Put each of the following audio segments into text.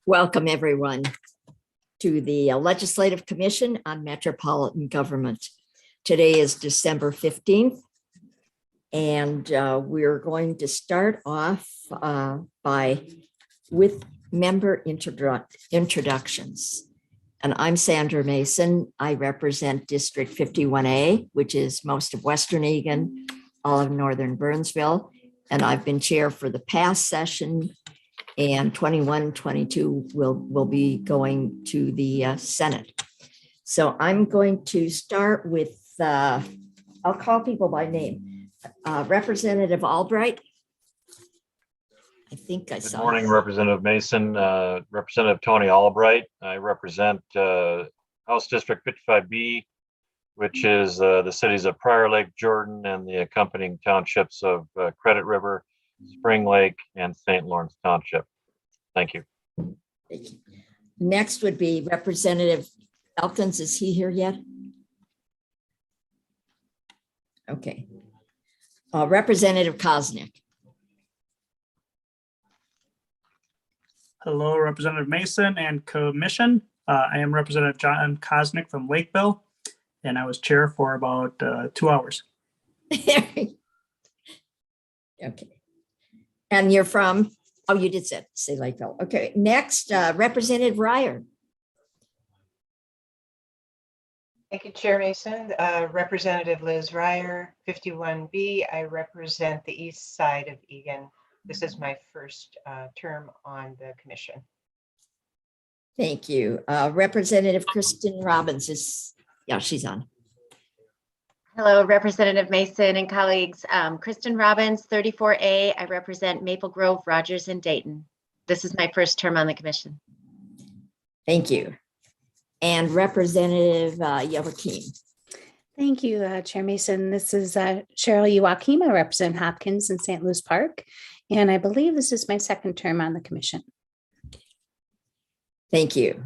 Welcome, everyone, to the Legislative Commission on Metropolitan Government. Today is December 15th, and we're going to start off with member introductions. And I'm Sandra Mason. I represent District 51A, which is most of Western Egan, all of Northern Burnsville, and I've been chair for the past session, and 21, 22 will be going to the Senate. So I'm going to start with, I'll call people by name. Representative Albright. I think I saw. Good morning, Representative Mason. Representative Tony Albright. I represent House District 55B, which is the cities of Prior Lake, Jordan, and the accompanying townships of Credit River, Spring Lake, and St. Lawrence Township. Thank you. Thank you. Next would be Representative Elkins. Is he here yet? Okay. Representative Kosnick. Hello, Representative Mason and Commission. I am Representative John Kosnick from Lakeville, and I was chair for about 2 hours. Okay. And you're from, oh, you did say Lakeville. Okay, next, Representative Ryer. Thank you, Chair Mason. Representative Liz Ryer, 51B. I represent the east side of Egan. This is my first term on the commission. Thank you. Representative Kristen Robbins is, yeah, she's on. Hello, Representative Mason and colleagues. Kristen Robbins, 34A. I represent Maple Grove, Rogers, and Dayton. This is my first term on the commission. Thank you. And Representative Joachim. Thank you, Chair Mason. This is Cheryl Joachim. I represent Hopkins and St. Louis Park, and I believe this is my second term on the commission. Thank you.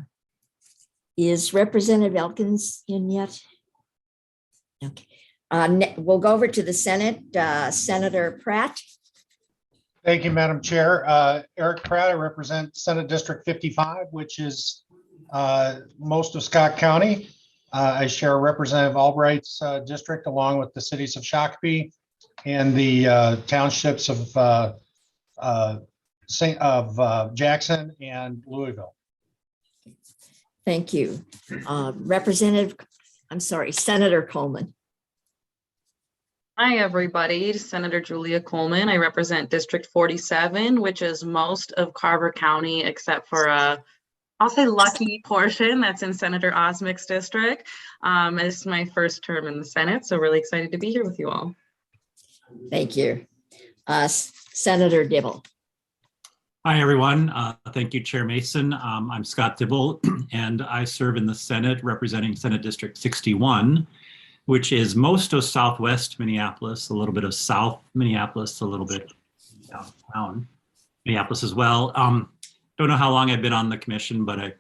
Is Representative Elkins in yet? Okay. We'll go over to the Senate. Senator Pratt. Thank you, Madam Chair. Eric Pratt, I represent Senate District 55, which is most of Scott County. I share Representative Albright's district along with the cities of Shakopee and the townships of Jackson and Louisville. Thank you. Senator Coleman. Hi, everybody. Senator Julia Coleman. I represent District 47, which is most of Carver County, except for I'll say lucky portion that's in Senator Osmick's district. It's my first term in the Senate, so really excited to be here with you all. Thank you. Senator Dibble. Hi, everyone. Thank you, Chair Mason. I'm Scott Dibble, and I serve in the Senate representing Senate District 61, which is most of Southwest Minneapolis, a little bit of South Minneapolis, a little bit downtown Minneapolis as well. Don't know how long I've been on the commission, but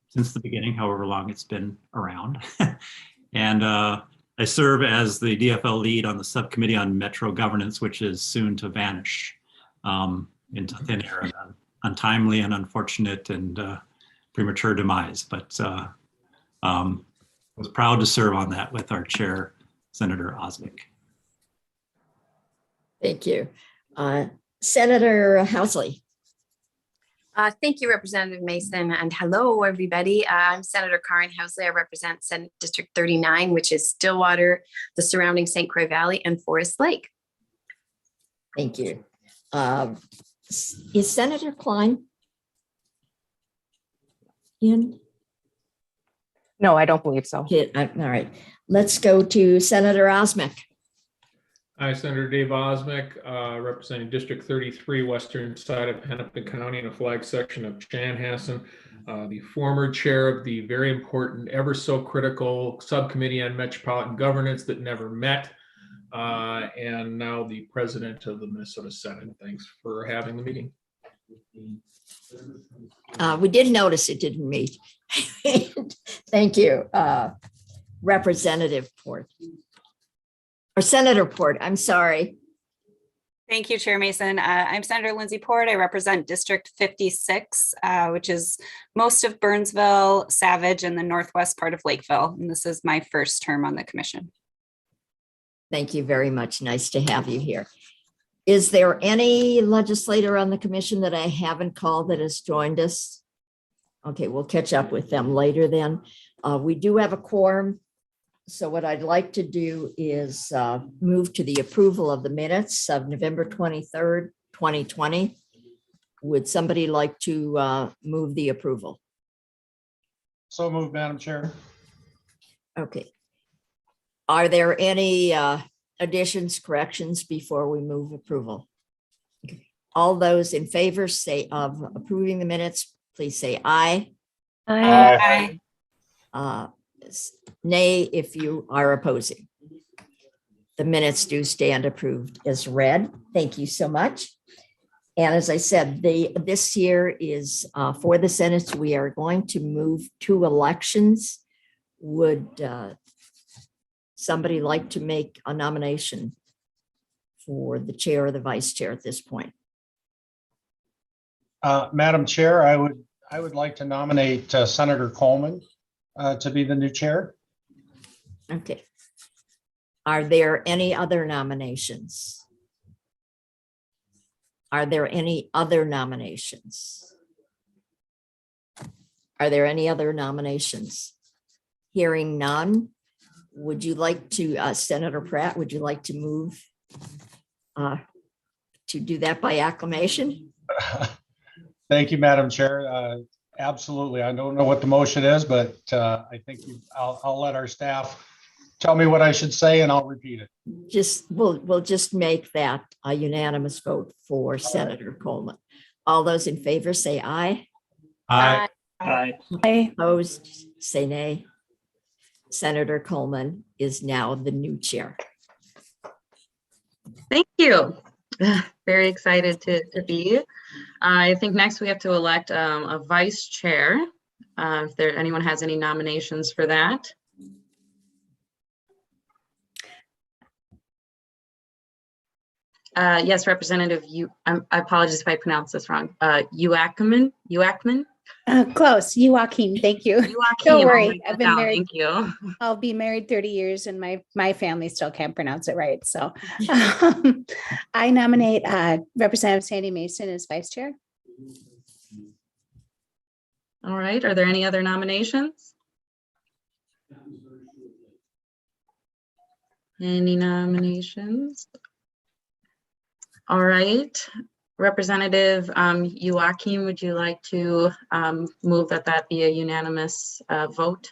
since the beginning, however long it's been around. And I serve as the DFL lead on the subcommittee on Metro governance, which is soon to vanish into thin air, untimely and unfortunate and premature demise. But I was proud to serve on that with our chair, Senator Osmick. Thank you. Senator Housley. Thank you, Representative Mason, and hello, everybody. I'm Senator Karen Housley. I represent Senate District 39, which is Stillwater, the surrounding St. Croix Valley, and Forest Lake. Thank you. Is Senator Klein in? No, I don't believe so. Okay, all right. Let's go to Senator Osmick. Hi, Senator Dave Osmick, representing District 33, western side of Hennepin County in a flag section of Chanhassen, the former chair of the very important, ever so critical subcommittee on metropolitan governance that never met, and now the president of the Minnesota Senate. Thanks for having the meeting. We did notice it didn't meet. Thank you, Representative Port. Or Senator Port, I'm sorry. Thank you, Chair Mason. I'm Senator Lindsay Port. I represent District 56, which is most of Burnsville, Savage, and the northwest part of Lakeville. And this is my first term on the commission. Thank you very much. Nice to have you here. Is there any legislator on the commission that I haven't called that has joined us? Okay, we'll catch up with them later then. We do have a quorum. So what I'd like to do is move to the approval of the minutes of November 23rd, 2020. Would somebody like to move the approval? So moved, Madam Chair. Okay. Are there any additions, corrections before we move approval? Okay. All those in favor say of approving the minutes, please say aye. Aye. Nay if you are opposing. The minutes do stand approved as read. Thank you so much. And as I said, this year is for the Senate, we are going to move to elections. Would somebody like to make a nomination for the chair or the vice chair at this point? Madam Chair, I would like to nominate Senator Coleman to be the new chair. Okay. Are there any other nominations? Are there any other nominations? Are there any other nominations? Hearing none, would you like to, Senator Pratt, would you like to move to do that by acclamation? Thank you, Madam Chair. Absolutely. I don't know what the motion is, but I think I'll let our staff tell me what I should say and I'll repeat it. We'll just make that a unanimous vote for Senator Coleman. All those in favor say aye. Aye. Aye. Opposed, say nay. Senator Coleman is now the new chair. Thank you. Very excited to be. I think next we have to elect a vice chair. If anyone has any nominations for that. Yes, Representative, I apologize if I pronounce this wrong. Uackerman? Close, Joaquin, thank you. Joaquin, Don't I'll worry, write that I've been down. married. Thank you. I'll be married 30 years and my family still can't pronounce it right. So I nominate Representative Sandy Mason as vice chair. All right, are there any other nominations? Any nominations? All right, Representative Joaquin, would you like to move that be a unanimous vote?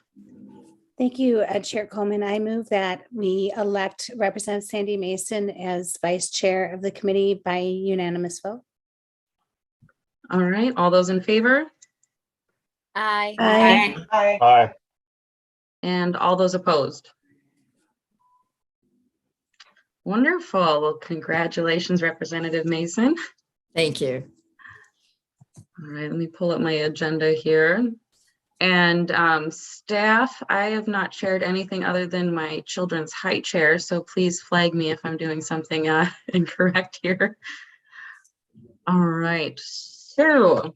Thank you, Chair Coleman. I move that we elect Representative Sandy Mason as vice chair of the committee by unanimous vote. All right, all those in favor? Aye. Aye. Aye. And all those opposed? Wonderful. Well, congratulations, Representative Mason. Thank you. All right, let me pull up my agenda here. And staff, I have not shared anything other than my children's height chair, so please flag me if I'm doing something incorrect here. All right, so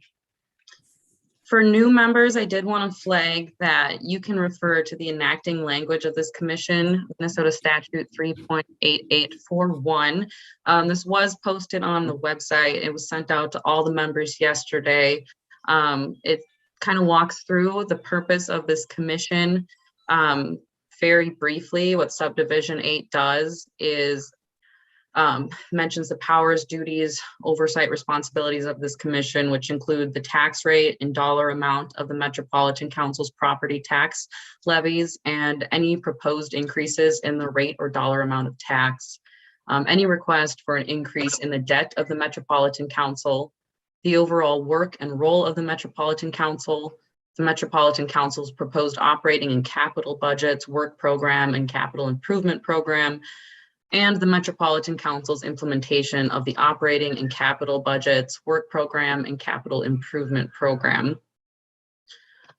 for new members, I did want to flag that you can refer to the enacting language of this commission, Minnesota Statute 3.8841. This was posted on the website. It was sent out to all the members yesterday. It kind of walks through the purpose of this commission. Very briefly, what subdivision 8 does is mentions the powers, duties, oversight, responsibilities of this commission, which include the tax rate and dollar amount of the Metropolitan Council's property tax levies and any proposed increases in the rate or dollar amount of tax, any request for an increase in the debt of the Metropolitan Council, the overall work and role of the Metropolitan Council, the Metropolitan Council's proposed operating and capital budgets, work program, and capital improvement program, and the Metropolitan Council's implementation of the operating and capital budgets, work program, and capital improvement program.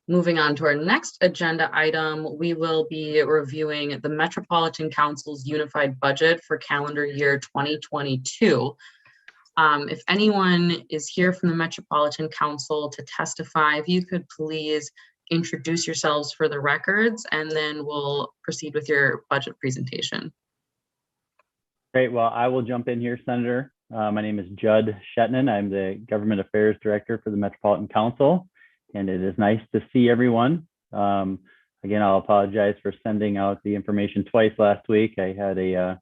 Moving on to our next agenda item, we will be reviewing the Metropolitan Council's unified budget for calendar year 2022. If anyone is here from the Metropolitan Council to testify, if you could please introduce yourselves for the records, and then we'll proceed with your budget presentation. Great. Well, I will jump in here, Senator. My name is Judd Shetnan. I'm the Government Affairs Director for the Metropolitan Council, and it is nice to see everyone. Again, I'll apologize for sending out the information twice last week. I had a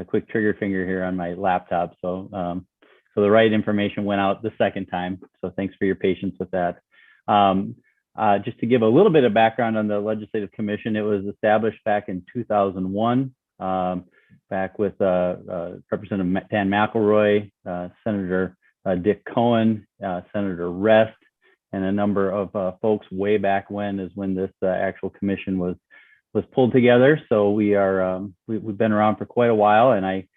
quick trigger finger here on my laptop, so the right information went out the second time. So thanks for your patience with that. Just to give a little bit of background on the Legislative Commission, it was established back in 2001. Back with Representative Dan McElroy, Senator Dick Cohen, Senator Rest, and a number of folks way back when is when this actual commission was pulled together. So we've been around for quite a while, and I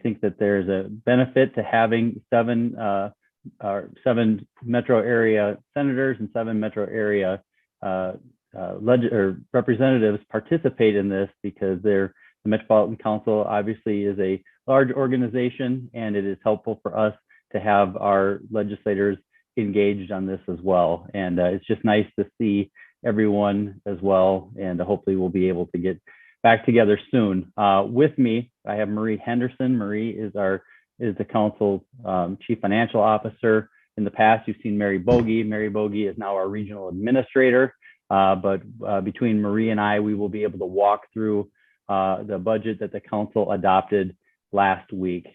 think that there's a benefit to having seven metro area senators and 7 metro area representatives participate in this, because the Metropolitan Council obviously is a large organization, and it is helpful for us to have our legislators engaged on this as well. And it's just nice to see everyone as well, and hopefully we'll be able to get back together soon. With me, I have Marie Henderson. Marie is the council's chief financial officer. In the past, you've seen Mary Bogie. Mary Bogie is now our regional administrator. But between Marie and I, we will be able to walk through the budget that the council adopted last week.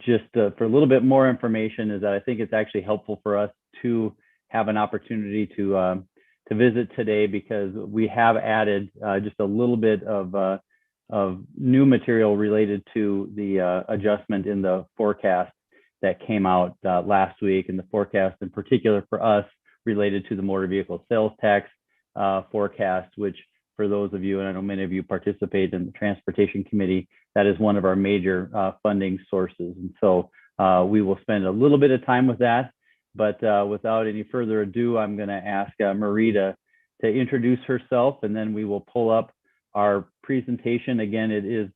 Just for a little bit more information, is that I think it's actually helpful for us to have an opportunity to visit today, because we have added just a little bit of new material related to the adjustment in the forecast that came out last week, and the forecast in particular for us related to the motor vehicle sales tax forecast, which for those of you, and I know many of you participate in the Transportation Committee, that is one of our major funding sources. And so we will spend a little bit of time with that, but without any further ado, I'm going to ask Marie to introduce herself, and then we will pull up our presentation. Again, it is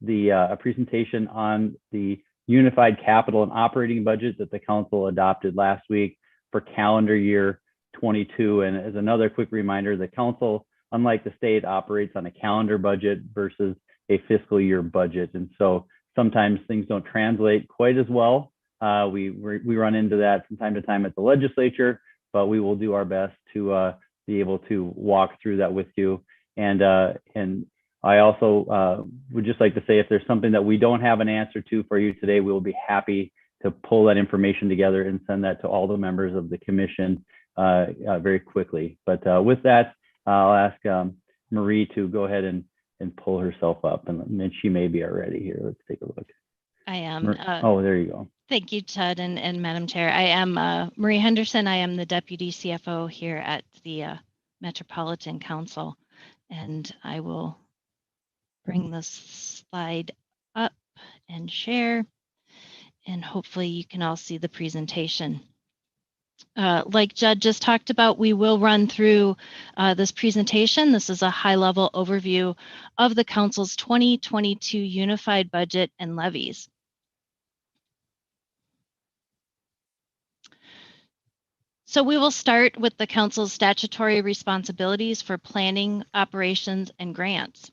a presentation on the unified capital and operating budget that the council adopted last week for calendar year 22. And as another quick reminder, the council, unlike the state, operates on a calendar budget versus a fiscal year budget. And so sometimes things don't translate quite as well. We run into that from time to time at the legislature, but we will do our best to be able to walk through that with you. And I also would just like to say, if there's something that we don't have an answer to for you today, we will be happy to pull that information together and send that to all the members of the commission very quickly. But with that, I'll ask Marie to go ahead and pull herself up, and then she may be already here. Let's take a look. I am. Oh, there you go. Thank you, Ted and Madam Chair. I am Marie Henderson. I am the Deputy CFO here at the Metropolitan Council, and I will bring this slide up and share, and hopefully you can all see the presentation. Like Judd just talked about, we will run through this presentation. This is a high-level overview of the Council's 2022 Unified Budget and Levies. So we will start with the Council's statutory responsibilities for planning, operations, and grants.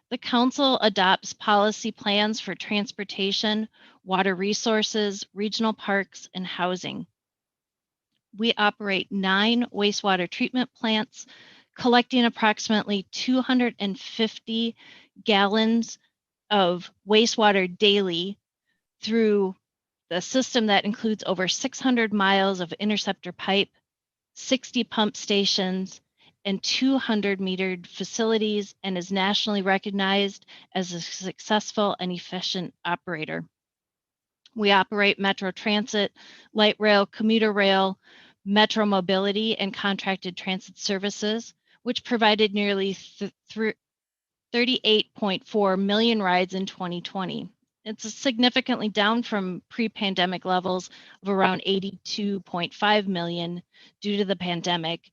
The Council adopts policy plans for transportation, water resources, regional parks, and housing. We operate 9 wastewater treatment plants, collecting approximately 250 gallons of wastewater daily through the system that includes over 600 miles of interceptor pipe, 60 pump stations, and 200 metered facilities, and is nationally recognized as a successful and efficient operator. We operate Metro Transit, light rail, commuter rail, Metro Mobility, and contracted transit services, which provided nearly 38.4 million rides in 2020. It's significantly down from pre-pandemic levels of around 82.5 million due to the pandemic.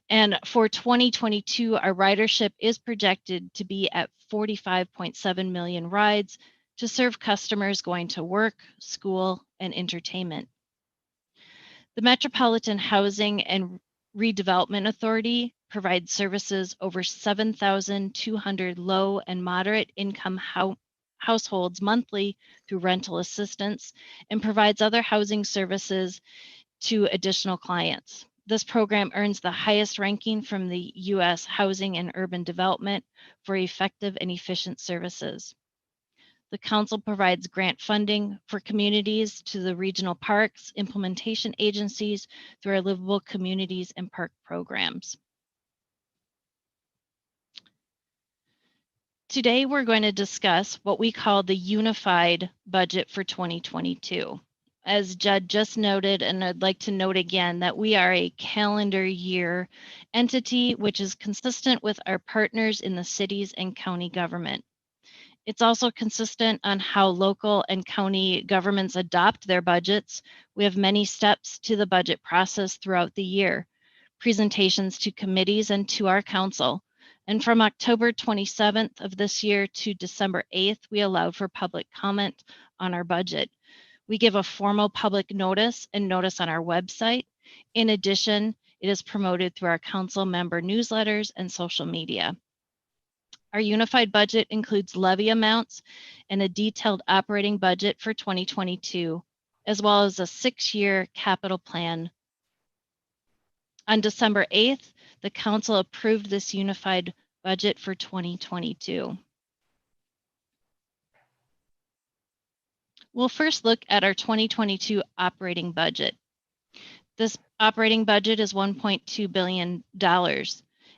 And for 2022, our ridership is projected to be at 45.7 million rides to serve customers going to work, school, and entertainment. The Metropolitan Housing and Redevelopment Authority provides services over 7,200 low and moderate income households monthly through rental assistance and provides other housing services to additional clients. This program earns the highest ranking from the U.S. Housing and Urban Development for effective and efficient services. The council provides grant funding for communities to the regional parks, implementation agencies through our livable communities and park programs. Today, we're going to discuss what we call the unified budget for 2022. As Judd just noted, and I'd like to note again that we are a calendar year entity, which is consistent with our partners in the cities and county government. It's also consistent on how local and county governments adopt their budgets. We have many steps to the budget process throughout the year, presentations to committees and to our council. And from October 27th of this year to December 8th, we allowed for public comment on our budget. We give a formal public notice and notice on our website. In addition, it is promoted through our council member newsletters and social media. Our unified budget includes levy amounts and a detailed operating budget for 2022, as well as a 6-year capital plan. On December 8th, the council approved this unified budget for 2022. We'll first look at our 2022 operating budget. This operating budget is $1.2 billion,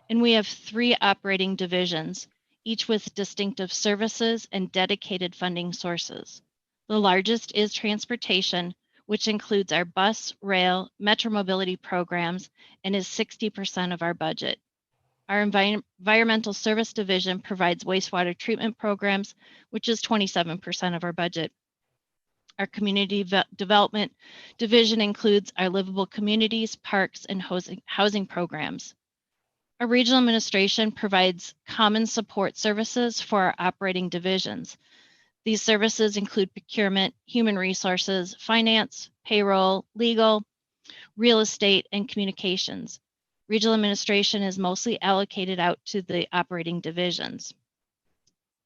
and we have 3 operating divisions, each with distinctive services and dedicated funding sources. The largest is transportation, which includes our bus, rail, metro mobility programs, and is 60% of our budget. Our environmental service division provides wastewater treatment programs, which is 27% of our budget. Our community development division includes our livable communities, parks, and housing programs. Our regional administration provides common support services for our operating divisions. These services include procurement, human resources, finance, payroll, legal, real estate, and communications. Regional administration is mostly allocated out to the operating divisions.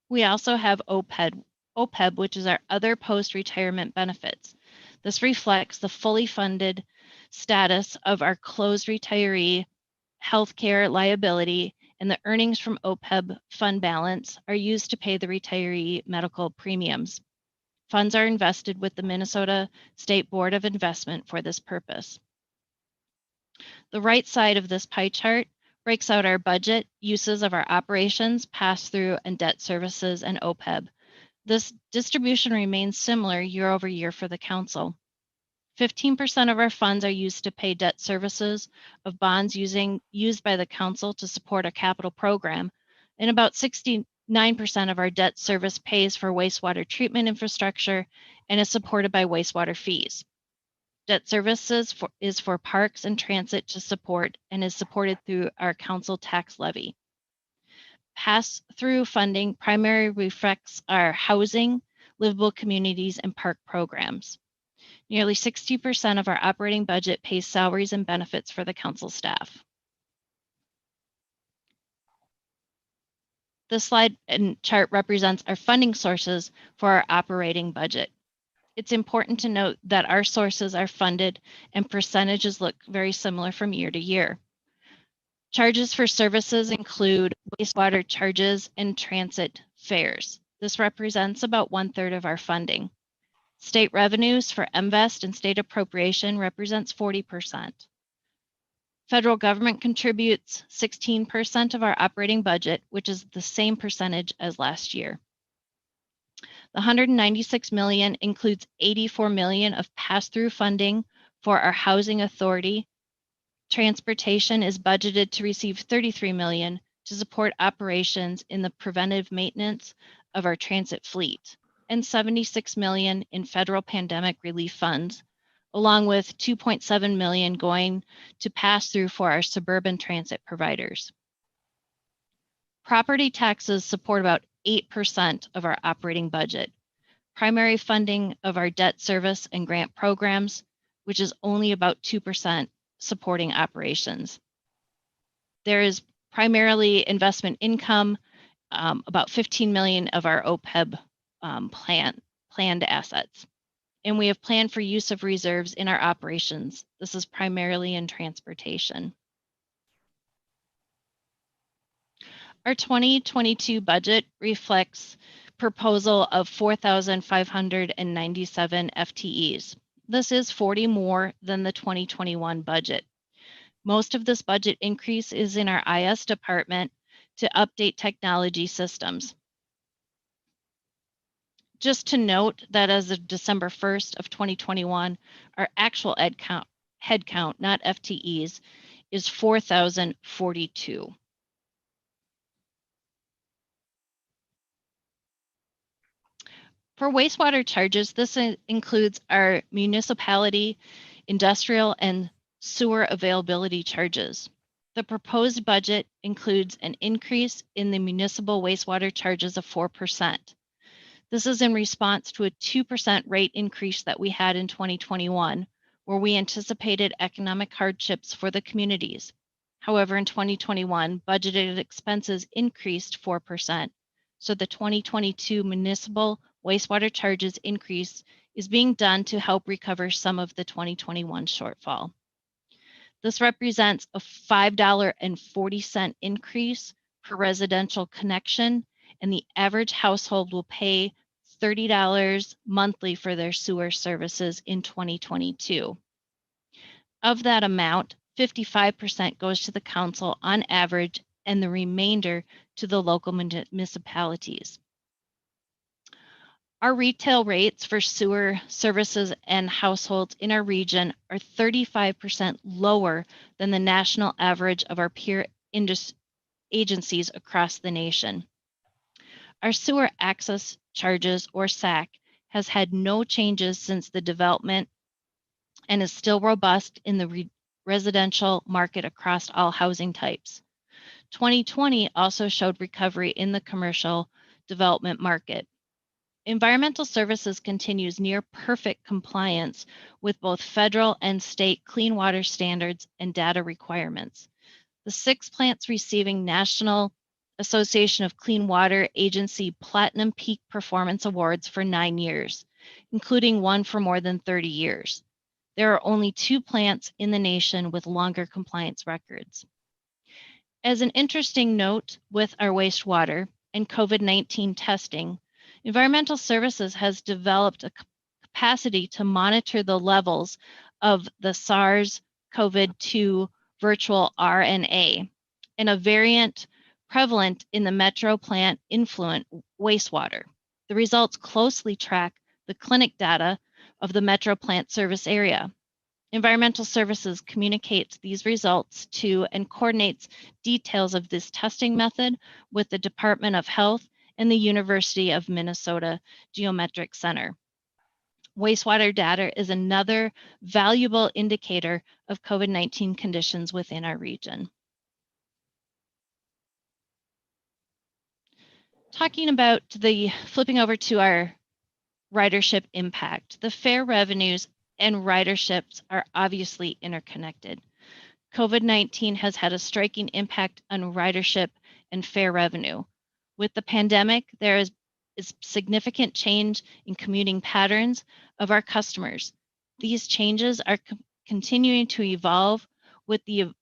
We also have OPEB, which is our other post-retirement benefits. This reflects the fully funded status of our closed retiree healthcare liability, and the earnings from OPEB fund balance are used to pay the retiree medical premiums. Funds are invested with the Minnesota State Board of Investment for this purpose. The right side of this pie chart breaks out our budget, uses of our operations, pass-through, and debt services, and OPEB. This distribution remains similar year over year for the council. 15% of our funds are used to pay debt services of bonds used by the council to support a capital program, and about 69% of our debt service pays for wastewater treatment infrastructure and is supported by wastewater fees. Debt services is for parks and transit to support and is supported through our council tax levy. Pass-through funding primarily reflects our housing, livable communities, and park programs. Nearly 60% of our operating budget pays salaries and benefits for the council staff. This slide and chart represents our funding sources for our operating budget. It's important to note that our sources are funded and percentages look very similar from year to year. Charges for services include wastewater charges and transit fares. This represents about 1/3 of our funding. State revenues for MVEST and state appropriation represents 40%. Federal government contributes 16% of our operating budget, which is the same percentage as last year. The $196 million includes $84 million of pass-through funding for our housing authority. Transportation is budgeted to receive $33 million to support operations in the preventive maintenance of our transit fleet, and $76 million in federal pandemic relief funds, along with $2.7 million going to pass through for our suburban transit providers. Property taxes support about 8% of our operating budget. Primary funding of our debt service and grant programs, which is only about 2% supporting operations. There is primarily investment income, about $15 million of our OPEB planned assets. And we have planned for use of reserves in our operations. This is primarily in transportation. Our 2022 budget reflects proposal of 4,597 FTEs. This is 40 more than the 2021 budget. Most of this budget increase is in our IS department to update technology systems. Just to note that as of December 1st of 2021, our actual headcount, not FTEs, is 4,042. For wastewater charges, this includes our municipality, industrial, and sewer availability charges. The proposed budget includes an increase in the municipal wastewater charges of 4%. This is in response to a 2% rate increase that we had in 2021, where we anticipated economic hardships for the communities. However, in 2021, budgeted expenses increased 4%, so the 2022 municipal wastewater charges increase is being done to help recover some of the 2021 shortfall. This represents a $5.40 increase per residential connection, and the average household will pay $30 monthly for their sewer services in 2022. Of that amount, 55% goes to the council on average, and the remainder to the local municipalities. Our retail rates for sewer services and households in our region are 35% lower than the national average of our peer agencies across the nation. Our sewer access charges, or SAC, has had no changes since the development and is still robust in the residential market across all housing types. 2020 also showed recovery in the commercial development market. Environmental Services continues near perfect compliance with both federal and state clean water standards and data requirements. The 6 plants receiving National Association of Clean Water Agency Platinum Peak Performance Awards for 9 years, including one for more than 30 years. There are only 2 plants in the nation with longer compliance records. As an interesting note with our wastewater and COVID-19 testing, Environmental Services has developed a capacity to monitor the levels of the SARS-CoV-2 virtual RNA and a variant prevalent in the Metro plant influent wastewater. The results closely track the clinic data of the Metro plant service area. Environmental Services communicates these results to and coordinates details of this testing method with the Department of Health and the University of Minnesota Geometric Center. Wastewater data is another valuable indicator of COVID-19 conditions within our region. Talking about flipping over to our ridership impact, the fare revenues and riderships are obviously interconnected. COVID-19 has had a striking impact on ridership and fare revenue. With the pandemic, there is significant change in commuting patterns of our customers. These changes are continuing to evolve with the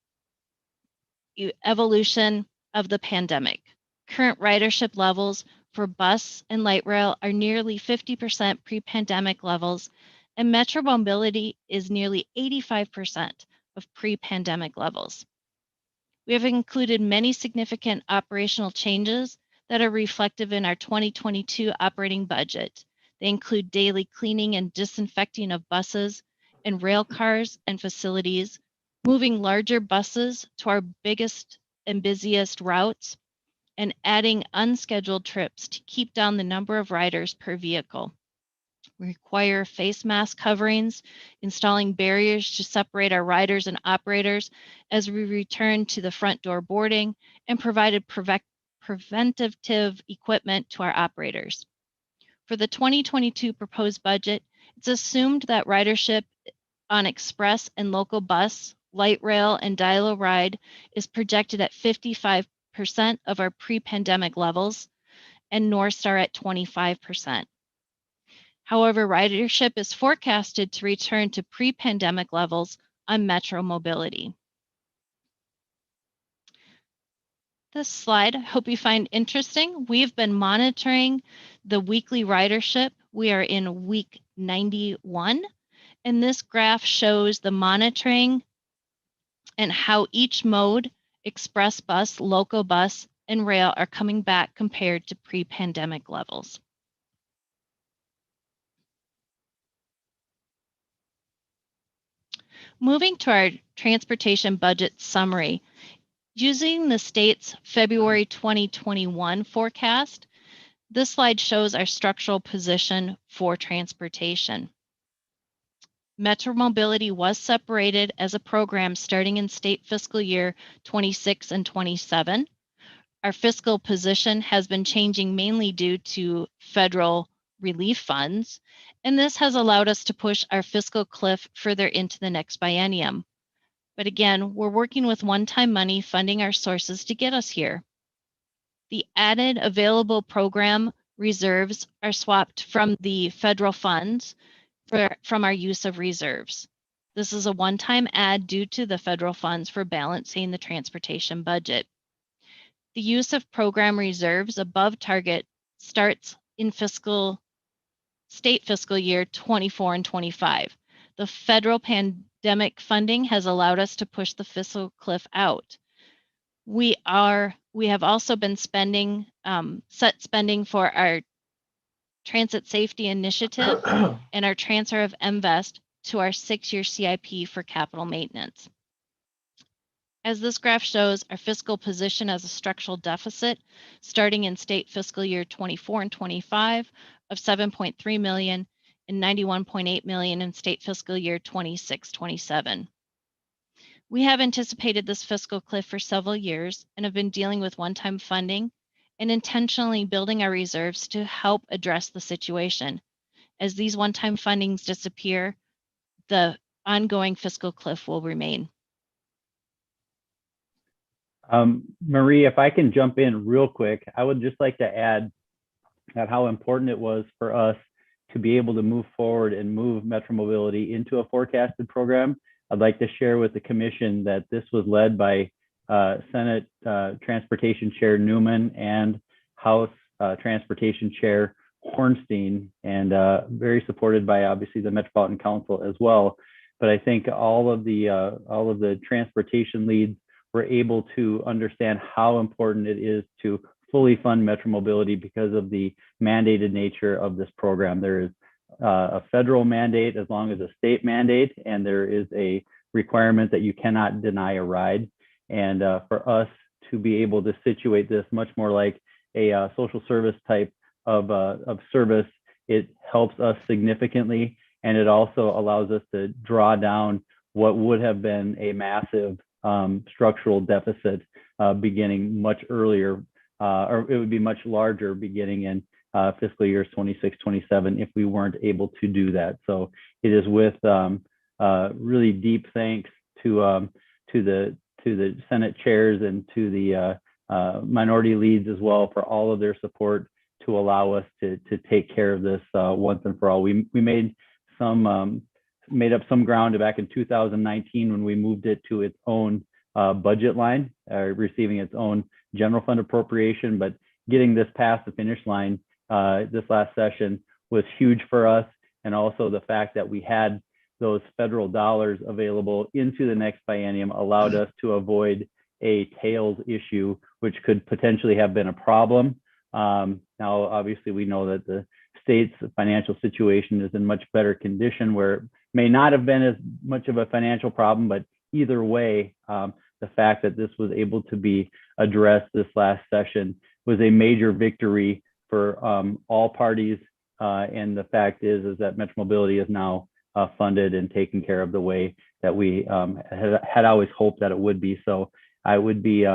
evolution of the pandemic. Current ridership levels for bus and light rail are nearly 50% pre-pandemic levels, and metro mobility is nearly 85% of pre-pandemic levels. We have included many significant operational changes that are reflective in our 2022 operating budget. They include daily cleaning and disinfecting of buses and rail cars and facilities, moving larger buses to our biggest and busiest routes, and adding unscheduled trips to keep down the number of riders per vehicle. We require face mask coverings, installing barriers to separate our riders and operators as we return to the front door boarding, and provided preventative equipment to our operators. For the 2022 proposed budget, it's assumed that ridership on express and local bus, light rail, and dial-a-ride is projected at 55% of our pre-pandemic levels, and North Star at 25%. However, ridership is forecasted to return to pre-pandemic levels on Metro Mobility. This slide, I hope you find interesting. We've been monitoring the weekly ridership. We are in week 91, and this graph shows the monitoring and how each mode, express bus, local bus, and rail, are coming back compared to pre-pandemic levels. Moving to our transportation budget summary, using the state's February 2021 forecast, this slide shows our structural position for transportation. Metro Mobility was separated as a program starting in state fiscal year 26 and 27. Our fiscal position has been changing mainly due to federal relief funds, and this has allowed us to push our fiscal cliff further into the next biennium. But again, we're working with one-time money funding our sources to get us here. The added available program reserves are swapped from the federal funds from our use of reserves. This is a one-time add due to the federal funds for balancing the transportation budget. The use of program reserves above target starts in state fiscal year 24 and 25. The federal pandemic funding has allowed us to push the fiscal cliff out. We have also been spending, set spending for our transit safety initiative and our transfer of MVEST to our 6-year CIP for capital maintenance. As this graph shows, our fiscal position as a structural deficit starting in state fiscal year 24 and 25 of 7.3 million and 91.8 million in state fiscal year 26-27. We have anticipated this fiscal cliff for several years and have been dealing with one-time funding and intentionally building our reserves to help address the situation. As these one-time fundings disappear, the ongoing fiscal cliff will remain. Marie, if I can jump in real quick, I would just like to add that how important it was for us to be able to move forward and move Metro Mobility into a forecasted program. I'd like to share with the commission that this was led by Senate Transportation Chair Newman and House Transportation Chair Hornstein, and very supported by obviously the Metropolitan Council as well. But I think all of the transportation leads were able to understand how important it is to fully fund Metro Mobility because of the mandated nature of this program. There is a federal mandate as long as a state mandate, and there is a requirement that you cannot deny a ride. And for us to be able to situate this much more like a social service type of service, it helps us significantly, and it also allows us to draw down what would have been a massive structural deficit beginning much earlier, or it would be much larger beginning in fiscal years 26-27 if we weren't able to do that. So it is with really deep thanks to the Senate chairs and to the minority leads as well for all of their support to allow us to take care of this once and for all. We made up some ground back in 2019 when we moved it to its own budget line, receiving its own general fund appropriation, but getting this past the finish line this last session was huge for us. And also the fact that we had those federal dollars available into the next biennium allowed us to avoid a tails issue, which could potentially have been a problem. Now, obviously, we know that the state's financial situation is in much better condition where it may not have been as much of a financial problem, but either way, the fact that this was able to be addressed this last session was a major victory for all parties. And the fact is that Metro Mobility is now funded and taken care of the way that we had always hoped that it would be. So I would be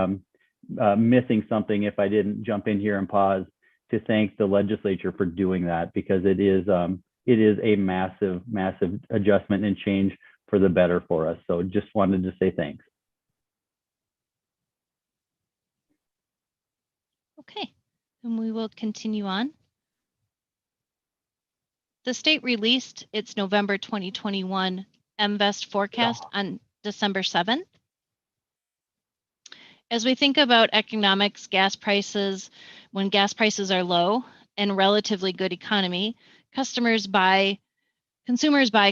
missing something if I didn't jump in here and pause to thank the legislature for doing that, because it is a massive adjustment and change for the better for us. So just wanted to say thanks. Okay, and we will continue on. The state released its November 2021 MVEST forecast on December 7th. As we think about economics, gas prices, when gas prices are low and relatively good economy, consumers buy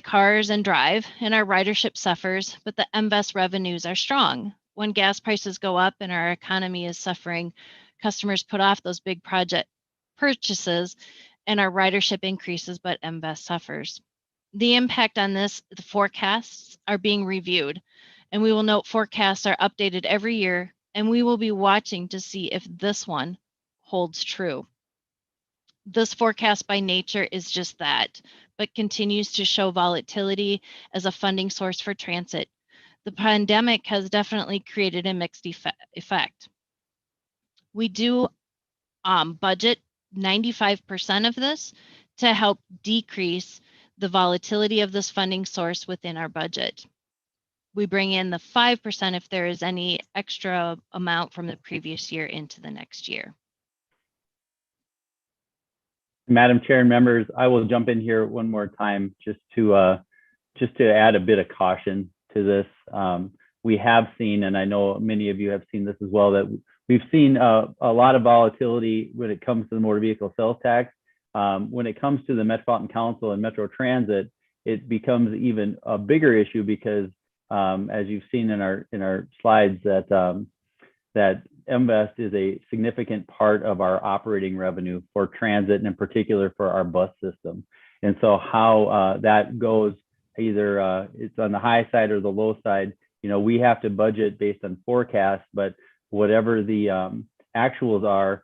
cars and drive, and our ridership suffers, but the MVEST revenues are strong. When gas prices go up and our economy is suffering, customers put off those big project purchases and our ridership increases, but MVEST suffers. The impact on this, the forecasts are being reviewed, and we will note forecasts are updated every year, and we will be watching to see if this one holds true. This forecast by nature is just that, but continues to show volatility as a funding source for transit. The pandemic has definitely created a mixed effect. We do budget 95% of this to help decrease the volatility of this funding source within our budget. We bring in the 5% if there is any extra amount from the previous year into the next year. Madam Chair and members, I will jump in here one more time just to add a bit of caution to this. We have seen, and I know many of you have seen this as well, that we've seen a lot of volatility when it comes to the motor vehicle sales tax. When it comes to the Metropolitan Council and Metro Transit, it becomes even a bigger issue because, as you've seen in our slides, that MVEST is a significant part of our operating revenue for transit, and in particular for our bus system. And so how that goes, either it's on the high side or the low side, we have to budget based on forecasts, but whatever the actuals are,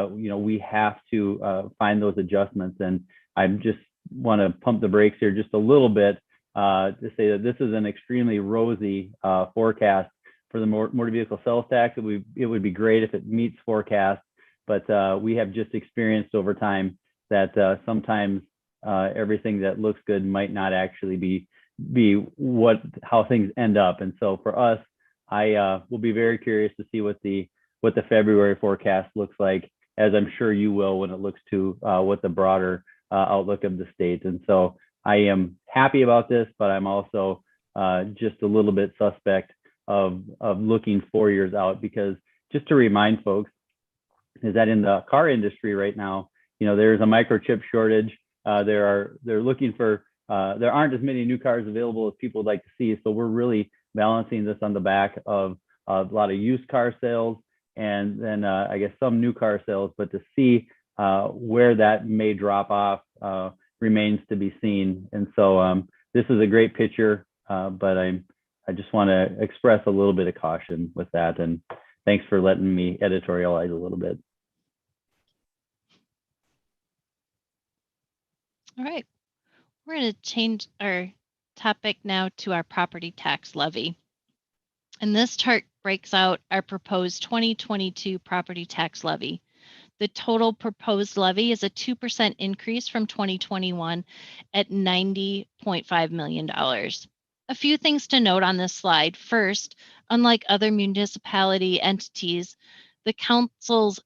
we have to find those adjustments. And I just want to pump the brakes here just a little bit to say that this is an extremely rosy forecast for the motor vehicle sales tax. It would be great if it meets forecasts, but we have just experienced over time that sometimes everything that looks good might not actually be how things end up. And so for us, I will be very curious to see what the February forecast looks like, as I'm sure you will when it looks to what the broader outlook of the state. And so I am happy about this, but I'm also just a little bit suspect of looking 4 years out, because just to remind folks is that in the car industry right now, there's a microchip shortage. There aren't as many new cars available as people would like to see. So we're really balancing this on the back of a lot of used car sales and then I guess some new car sales, but to see where that may drop off remains to be seen. And so this is a great picture, but I just want to express a little bit of caution with that. And thanks for letting me editorialize a little bit. All right, we're going to change our topic now to our property tax levy. And this chart breaks out our proposed 2022 property tax levy. The total proposed levy is a 2% increase from 2021 at $90.5 million. A few things to note on this slide. First, unlike other municipality entities, the council's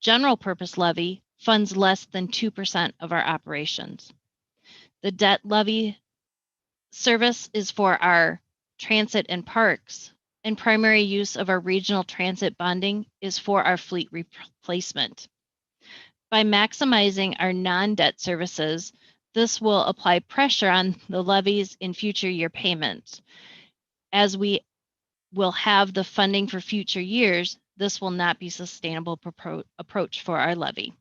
general purpose levy funds less than 2% of our operations. The debt levy service is for our transit and parks, and primary use of our regional transit bonding is for our fleet replacement. By maximizing our non-debt services, this will apply pressure on the levies in future year payments. As we will have the funding for future years, this will not be a sustainable approach for our levy.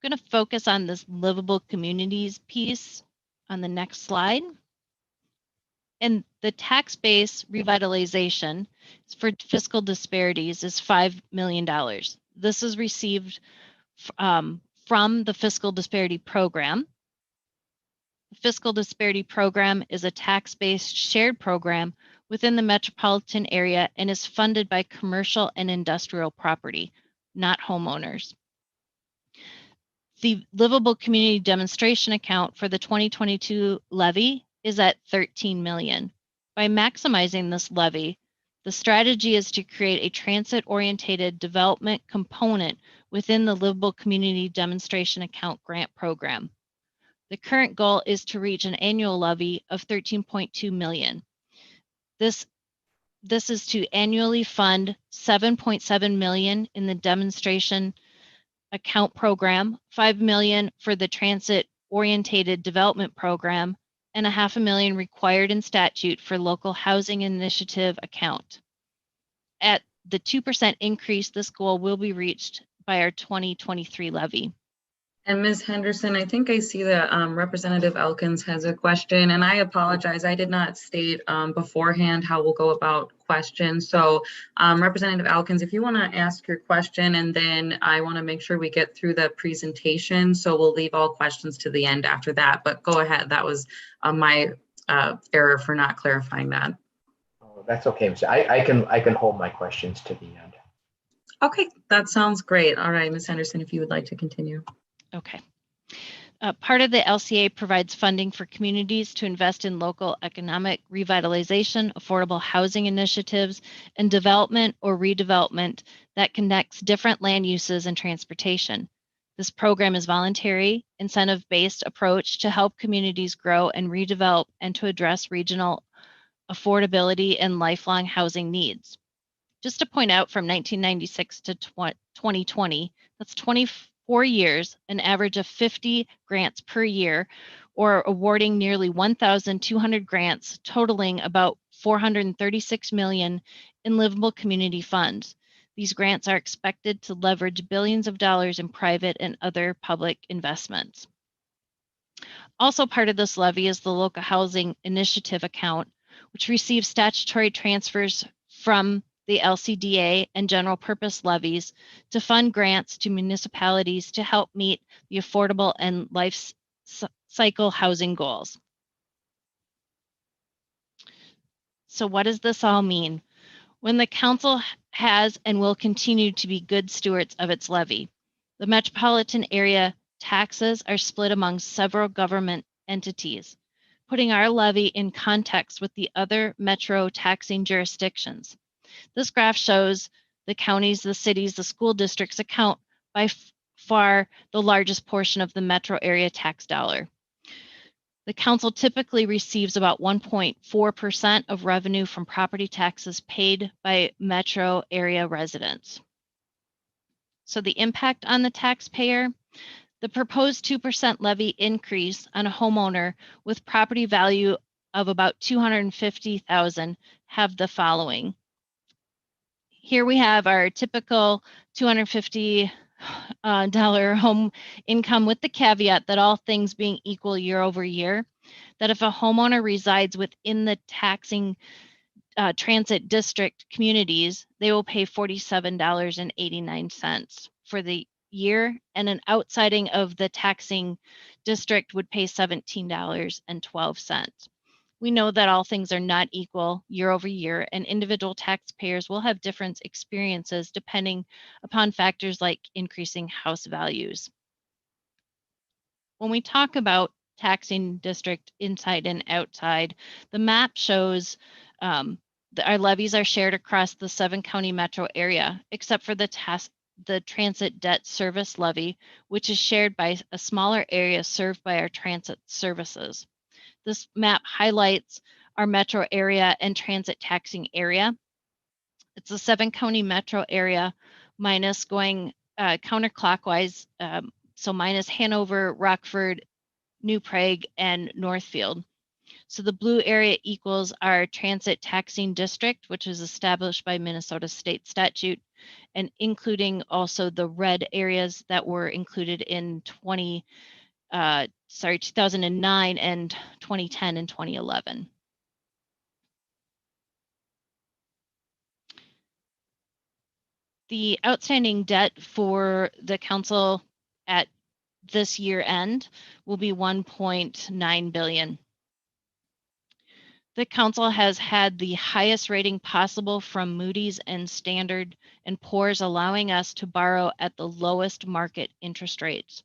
I'm going to focus on this livable communities piece on the next slide. And the tax base revitalization for fiscal disparities is $5 million. This is received from the fiscal disparity program. The fiscal disparity program is a tax-based shared program within the metropolitan area and is funded by commercial and industrial property, not homeowners. The livable community demonstration account for the 2022 levy is at 13 million. By maximizing this levy, the strategy is to create a transit-oriented development component within the livable community demonstration account grant program. The current goal is to reach an annual levy of 13.2 million. This is to annually fund 7.7 million in the demonstration account program, 5 million for the transit orientated development program, and $500,000 required in statute for local housing initiative account. At the 2% increase, this goal will be reached by our 2023 levy. And Ms. Henderson, I think I see that Representative Elkins has a question, and I apologize. I did not state beforehand how we'll go about questions. So Representative Elkins, if you want to ask your question, and then I want to make sure we get through the presentation. So we'll leave all questions to the end after that, but go ahead. That was my error for not clarifying that. Oh, that's okay. So I can hold my questions to the end. Okay, that sounds great. All right, Ms. Henderson, if you would like to continue. Okay. Part of the LCA provides funding for communities to invest in local economic revitalization, affordable housing initiatives, and development or redevelopment that connects different land uses and transportation. This program is voluntary, incentive-based approach to help communities grow and redevelop and to address regional affordability and lifelong housing needs. Just to point out, from 1996 to 2020, that's 24 years, an average of 50 grants per year, or awarding nearly 1,200 grants, totaling about $436 million in livable community funds. These grants are expected to leverage billions of dollars in private and other public investments. Also part of this levy is the local housing initiative account, which receives statutory transfers from the LCDA and general purpose levies to fund grants to municipalities to help meet the affordable and life cycle housing goals. So what does this all mean? When the council has and will continue to be good stewards of its levy, the metropolitan area taxes are split among several government entities, putting our levy in context with the other metro taxing jurisdictions. This graph shows the counties, the cities, the school districts account by far the largest portion of the metro area tax dollar. The council typically receives about 1.4% of revenue from property taxes paid by metro area residents. So the impact on the taxpayer, the proposed 2% levy increase on a homeowner with property value of about $250,000 have the following. Here we have our typical $250 home income, with the caveat that all things being equal year over year, that if a homeowner resides within the taxing transit district communities, they will pay $47.89 for the year, and an outsiding of the taxing district would pay $17.12. We know that all things are not equal year over year, and individual taxpayers will have different experiences depending upon factors like increasing house values. When we talk about taxing district inside and outside, the map shows our levies are shared across the 7-county metro area, except for the transit debt service levy, which is shared by a smaller area served by our transit services. This map highlights our metro area and transit taxing area. It's a 7-county metro area minus going counterclockwise, so minus Hanover, Rockford, New Prague, and Northfield. So the blue area equals our transit taxing district, which is established by Minnesota state statute, and including also the red areas that were included in 2009 and 2010 and 2011. The outstanding debt for the council at this year end will be 1.9 billion. The council has had the highest rating possible from Moody's and Standard & Poor's, allowing us to borrow at the lowest market interest rates.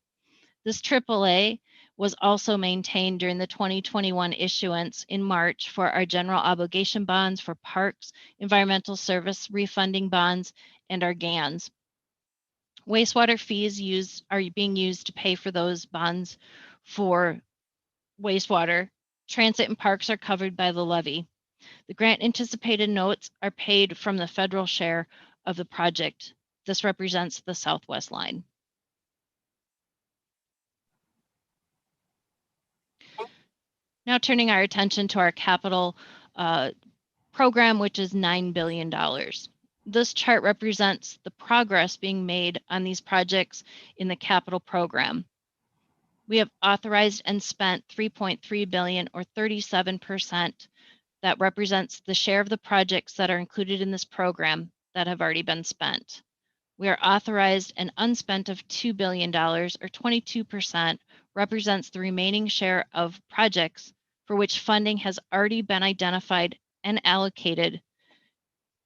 This AAA was also maintained during the 2021 issuance in March for our general obligation bonds for parks, environmental service refunding bonds, and our GANs. Wastewater fees are being used to pay for those bonds for wastewater. Transit and parks are covered by the levy. The grant anticipated notes are paid from the federal share of the project. This represents the Southwest line. Now turning our attention to our capital program, which is $9 billion. This chart represents the progress being made on these projects in the capital program. We have authorized and spent 3.3 billion, or 37%. That represents the share of the projects that are included in this program that have already been spent. We are authorized and unspent of $2 billion, or 22%, represents the remaining share of projects for which funding has already been identified and allocated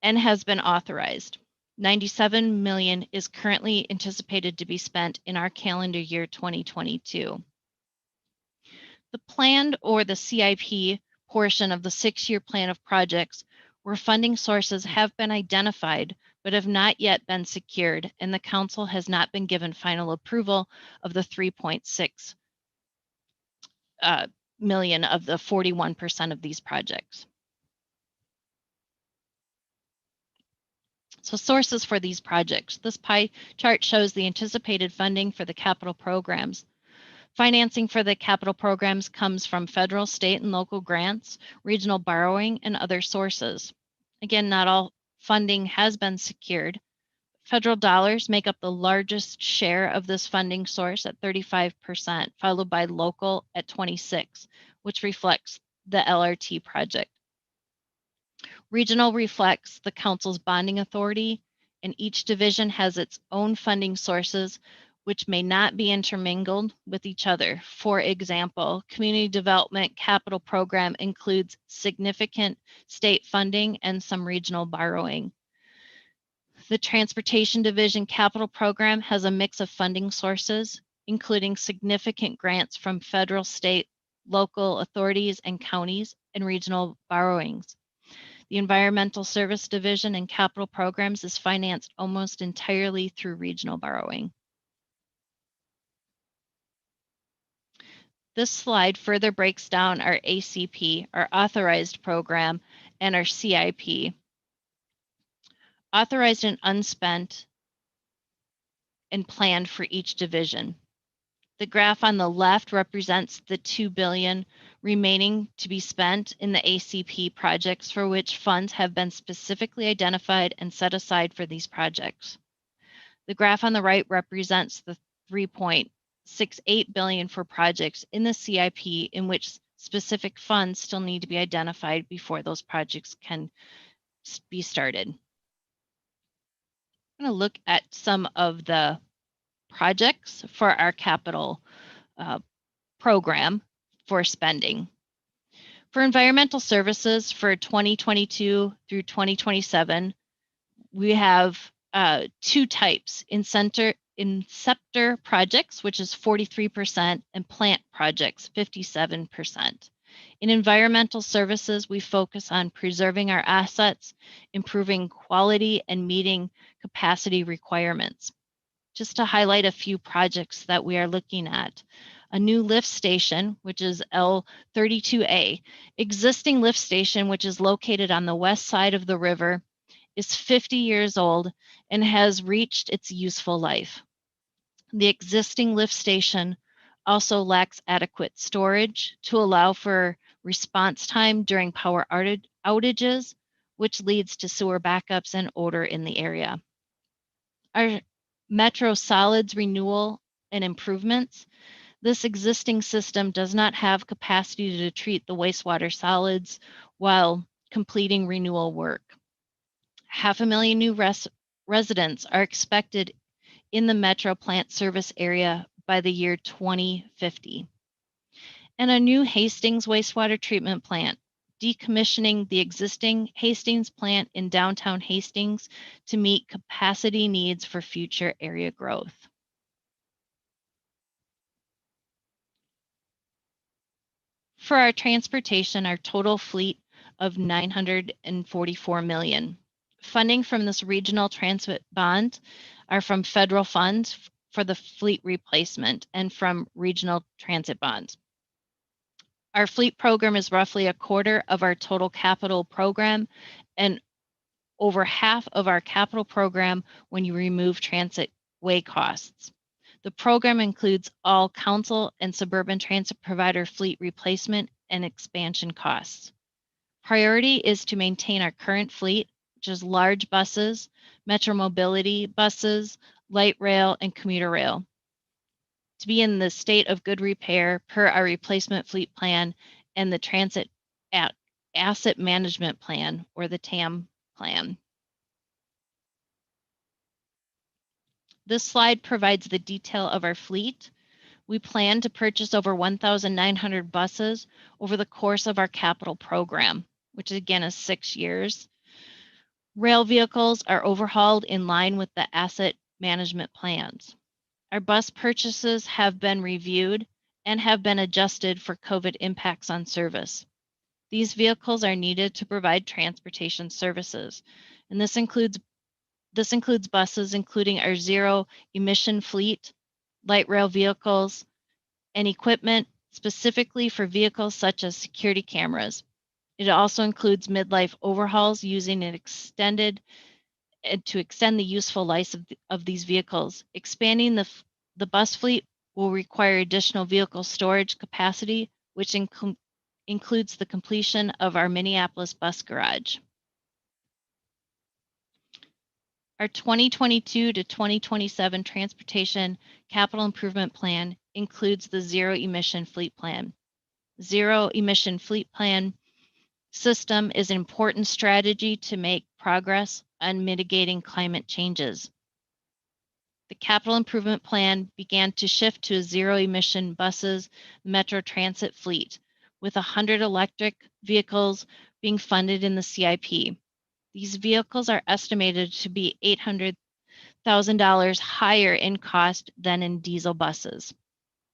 and has been authorized. 97 million is currently anticipated to be spent in our calendar year 2022. The planned, or the CIP portion of the 6-year plan of projects where funding sources have been identified but have not yet been secured, and the council has not been given final approval of the 3.6 million of the 41% of these projects. So sources for these projects. This pie chart shows the anticipated funding for the capital programs. Financing for the capital programs comes from federal, state, and local grants, regional borrowing, and other sources. Again, not all funding has been secured. Federal dollars make up the largest share of this funding source at 35%, followed by local at 26%, which reflects the LRT project. Regional reflects the council's bonding authority, and each division has its own funding sources, which may not be intermingled with each other. For example, community development capital program includes significant state funding and some regional borrowing. The transportation division capital program has a mix of funding sources, including significant grants from federal, state, local authorities and counties, and regional borrowings. The environmental service division and capital programs is financed almost entirely through regional borrowing. This slide further breaks down our ACP, our authorized program, and our CIP. Authorized and unspent and planned for each division. The graph on the left represents the 2 billion remaining to be spent in the ACP projects for which funds have been specifically identified and set aside for these projects. The graph on the right represents the 3.68 billion for projects in the CIP in which specific funds still need to be identified before those projects can be started. I'm going to look at some of the projects for our capital program for spending. For environmental services for 2022 through 2027, we have 2 types: inceptor projects, which is 43%, and plant projects, 57%. In environmental services, we focus on preserving our assets, improving quality, and meeting capacity requirements. Just to highlight a few projects that we are looking at. A new lift station, which is L32A. Existing lift station, which is located on the west side of the river, is 50 years old and has reached its useful life. The existing lift station also lacks adequate storage to allow for response time during power outages, which leads to sewer backups and odor in the area. Our Metro solids renewal and improvements. This existing system does not have capacity to treat the wastewater solids while completing renewal work. 500,000 new residents are expected in the Metro plant service area by the year 2050. And a new Hastings wastewater treatment plant, decommissioning the existing Hastings plant in downtown Hastings to meet capacity needs for future area growth. For our transportation, our total fleet of $944 million. Funding from this regional transit bond are from federal funds for the fleet replacement and from regional transit bonds. Our fleet program is roughly a quarter of our total capital program and over half of our capital program when you remove transit way costs. The program includes all council and suburban transit provider fleet replacement and expansion costs. Priority is to maintain our current fleet, which is large buses, Metro Mobility buses, light rail, and commuter rail, to be in the state of good repair per our replacement fleet plan and the transit asset management plan, or the TAM plan. This slide provides the detail of our fleet. We plan to purchase over 1,900 buses over the course of our capital program, which again is 6 years. Rail vehicles are overhauled in line with the asset management plans. Our bus purchases have been reviewed and have been adjusted for COVID impacts on service. These vehicles are needed to provide transportation services, and this includes buses, including our zero emission fleet, light rail vehicles, and equipment specifically for vehicles such as security cameras. It also includes midlife overhauls using an to extend the useful life of these vehicles. Expanding the bus fleet will require additional vehicle storage capacity, which includes the completion of our Minneapolis bus garage. Our 2022 to 2027 transportation capital improvement plan includes the zero emission fleet plan. Zero emission fleet plan system is an important strategy to make progress on mitigating climate changes. The capital improvement plan began to shift to a zero emission buses Metro Transit fleet, with 100 electric vehicles being funded in the CIP. These vehicles are estimated to be $800,000 higher in cost than in diesel buses.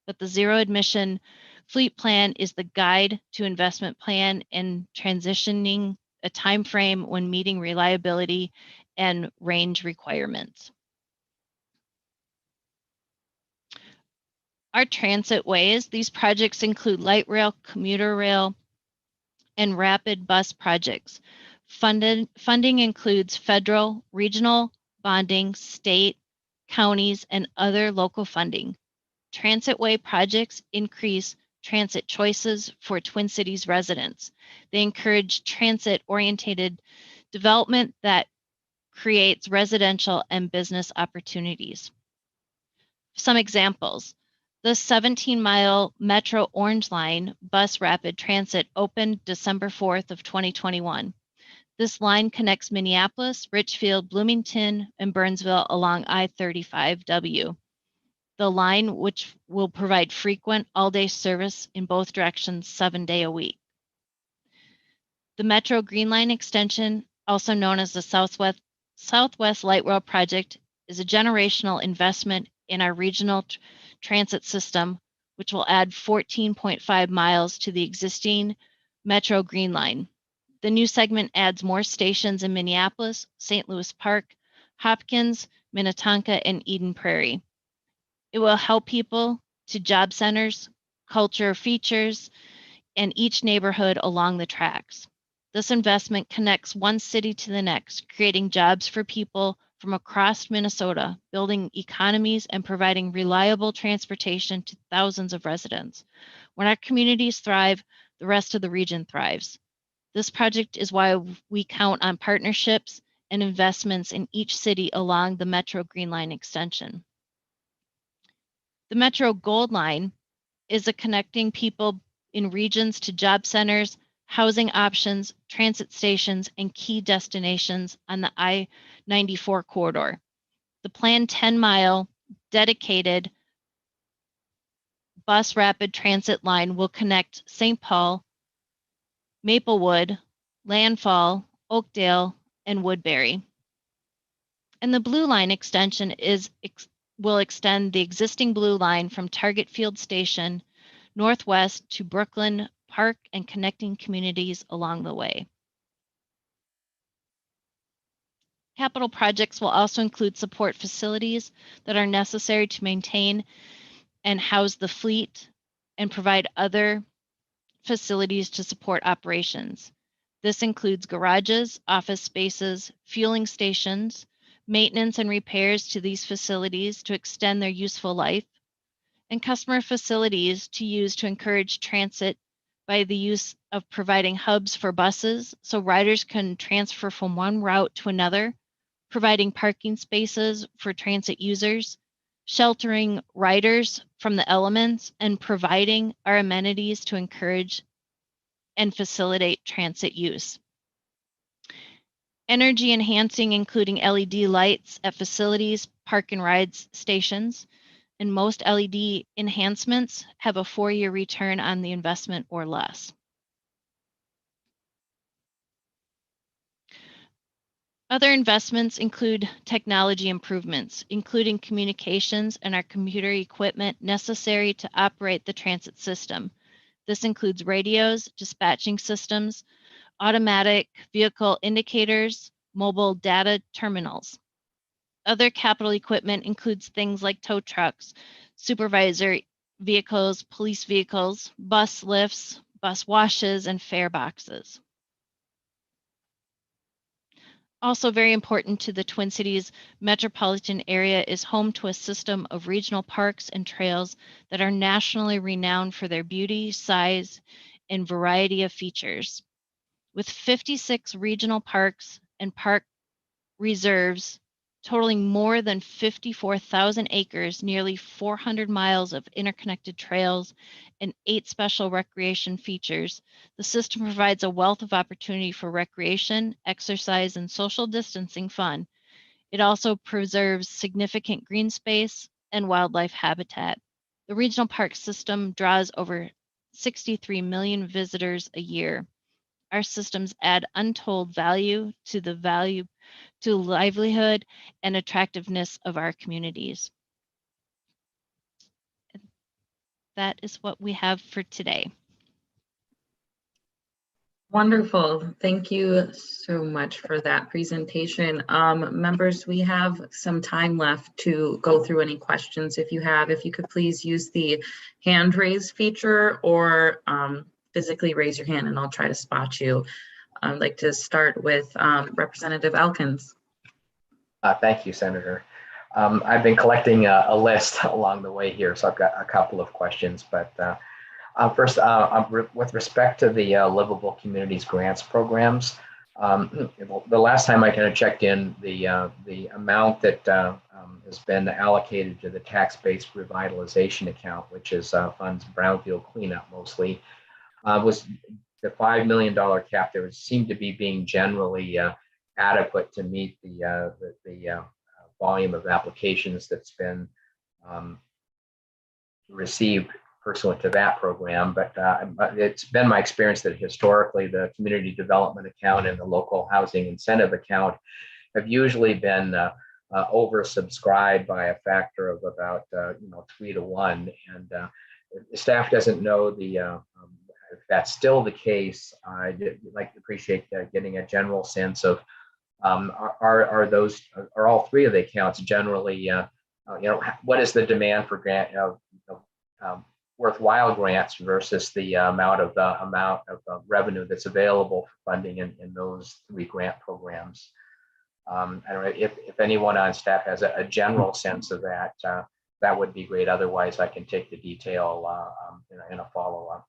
But the zero emission fleet plan is the guide to investment plan and transitioning a time frame when meeting reliability and range requirements. Our transit ways, these projects include light rail, commuter rail, and rapid bus projects. Funding includes federal, regional, bonding, state, counties, and other local funding. Transitway projects increase transit choices for Twin Cities residents. They encourage transit-oriented development that creates residential and business opportunities. Some examples. The 17-mile Metro Orange Line bus rapid transit opened December 4th of 2021. This line connects Minneapolis, Richfield, Bloomington, and Burnsville along I-35W. The line, which will provide frequent all-day service in both directions 7 days a week. The Metro Green Line extension, also known as the Southwest Light Rail Project, is a generational investment in our regional transit system, which will add 14.5 miles to the existing Metro Green Line. The new segment adds more stations in Minneapolis, St. Louis Park, Hopkins, Minnetonka, and Eden Prairie. It will help people to job centers, culture features, and each neighborhood along the tracks. This investment connects one city to the next, creating jobs for people from across Minnesota, building economies and providing reliable transportation to thousands of residents. When our communities thrive, the rest of the region thrives. This project is why we count on partnerships and investments in each city along the Metro Green Line extension. The Metro Gold Line is a connecting people in regions to job centers, housing options, transit stations, and key destinations on the I-94 corridor. The planned 10-mile dedicated bus rapid transit line will connect St. Paul, Maplewood, Landfall, Oakdale, and Woodbury. And the Blue Line extension will extend the existing Blue Line from Target Field Station northwest to Brooklyn Park and connecting communities along the way. Capital projects will also include support facilities that are necessary to maintain and house the fleet and provide other facilities to support operations. This includes garages, office spaces, fueling stations, maintenance and repairs to these facilities to extend their useful life, and customer facilities to use to encourage transit by the use of providing hubs for buses so riders can transfer from one route to another, providing parking spaces for transit users, sheltering riders from the elements, and providing our amenities to encourage and facilitate transit use. Energy enhancing, including LED lights at facilities, park and rides stations, and most LED enhancements have a 4-year return on the investment or less. Other investments include technology improvements, including communications and our computer equipment necessary to operate the transit system. This includes radios, dispatching systems, automatic vehicle indicators, mobile data terminals. Other capital equipment includes things like tow trucks, supervisor vehicles, police vehicles, bus lifts, bus washes, and fare boxes. Also very important to the Twin Cities metropolitan area is home to a system of regional parks and trails that are nationally renowned for their beauty, size, and variety of features. With 56 regional parks and park reserves totaling more than 54,000 acres, nearly 400 miles of interconnected trails, and 8 special recreation features, the system provides a wealth of opportunity for recreation, exercise, and social distancing fun. It also preserves significant green space and wildlife habitat. The regional park system draws over 63 million visitors a year. Our systems add untold value to livelihood and attractiveness of our communities. That is what we have for today. Wonderful. Thank you so much for that presentation. Members, we have some time left to go through any questions if you have. If you could please use the hand raise feature or physically raise your hand and I'll try to spot you. I'd like to start with Representative Elkins. Thank you, Senator. I've been collecting a list along the way here, so I've got a couple of questions. But first, with respect to the Livable Communities Grants programs, the last time I kind of checked in, the amount that has been allocated to the tax-based revitalization account, which is funds brownfield cleanup mostly, was the $5 million cap. There seemed to be being generally adequate to meet the volume of applications that's been received pursuant to that program. But it's been my experience that historically the community development account and the local housing incentive account have usually been oversubscribed by a factor of about 3 to 1. And the staff doesn't know if that's still the case. I'd like to appreciate getting a general sense of are all 3 of the accounts generally what is the demand for grant worthwhile grants versus the amount of revenue that's available for funding in those 3 grant programs. I don't know if anyone on staff has a general sense of that. That would be great. Otherwise, I can take the detail in a follow-up.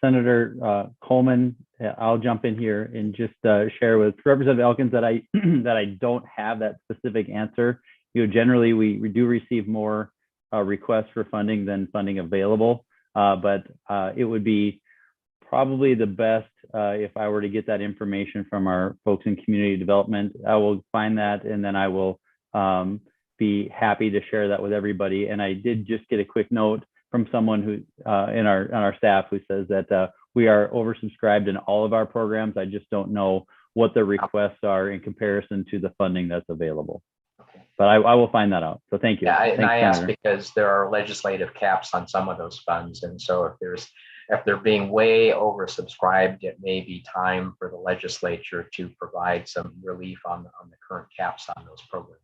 Senator Coleman, I'll jump in here and just share with Representative Elkins that I that I don't have that specific answer. Generally, we do receive more requests for funding than funding available, but it would be probably the best if I were to get that information from our folks in community development. I will find that, and then I will be happy to share that with everybody. And I did just get a quick note from someone who on our staff who says that we are oversubscribed in all of our programs. I just don't know what the requests are in comparison to the funding that's available. But I will find that out. So thank you. Yeah, Thanks, and I ask Senator. because there are legislative caps on some of those funds. And so if they're being way oversubscribed, it may be time for the legislature to provide some relief on the current caps on those programs.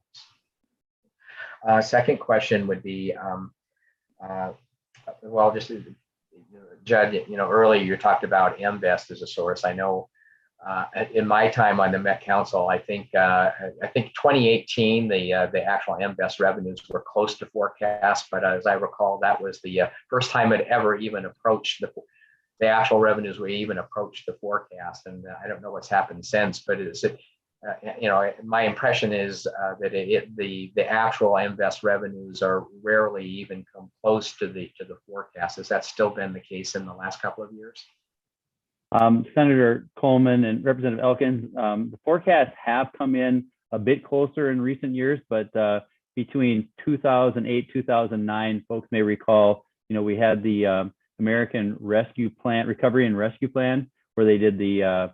Second question would be, well, just Judd, earlier you talked about MVest as a source. I know in my time on the Met Council, I think 2018, the actual MVest revenues were close to forecast, but as I recall, that was the first time it ever even approached the actual revenues were even approached the forecast. And I don't know what's happened since, but my impression is that the actual MVest revenues are rarely even come close to the forecast. Has that still been the case in the last couple of years? Senator Coleman and Representative Elkins, the forecasts have come in a bit closer in recent years, but between 2008, 2009, folks may recall, we had the American Rescue Plan, Recovery and Rescue Plan, where they did the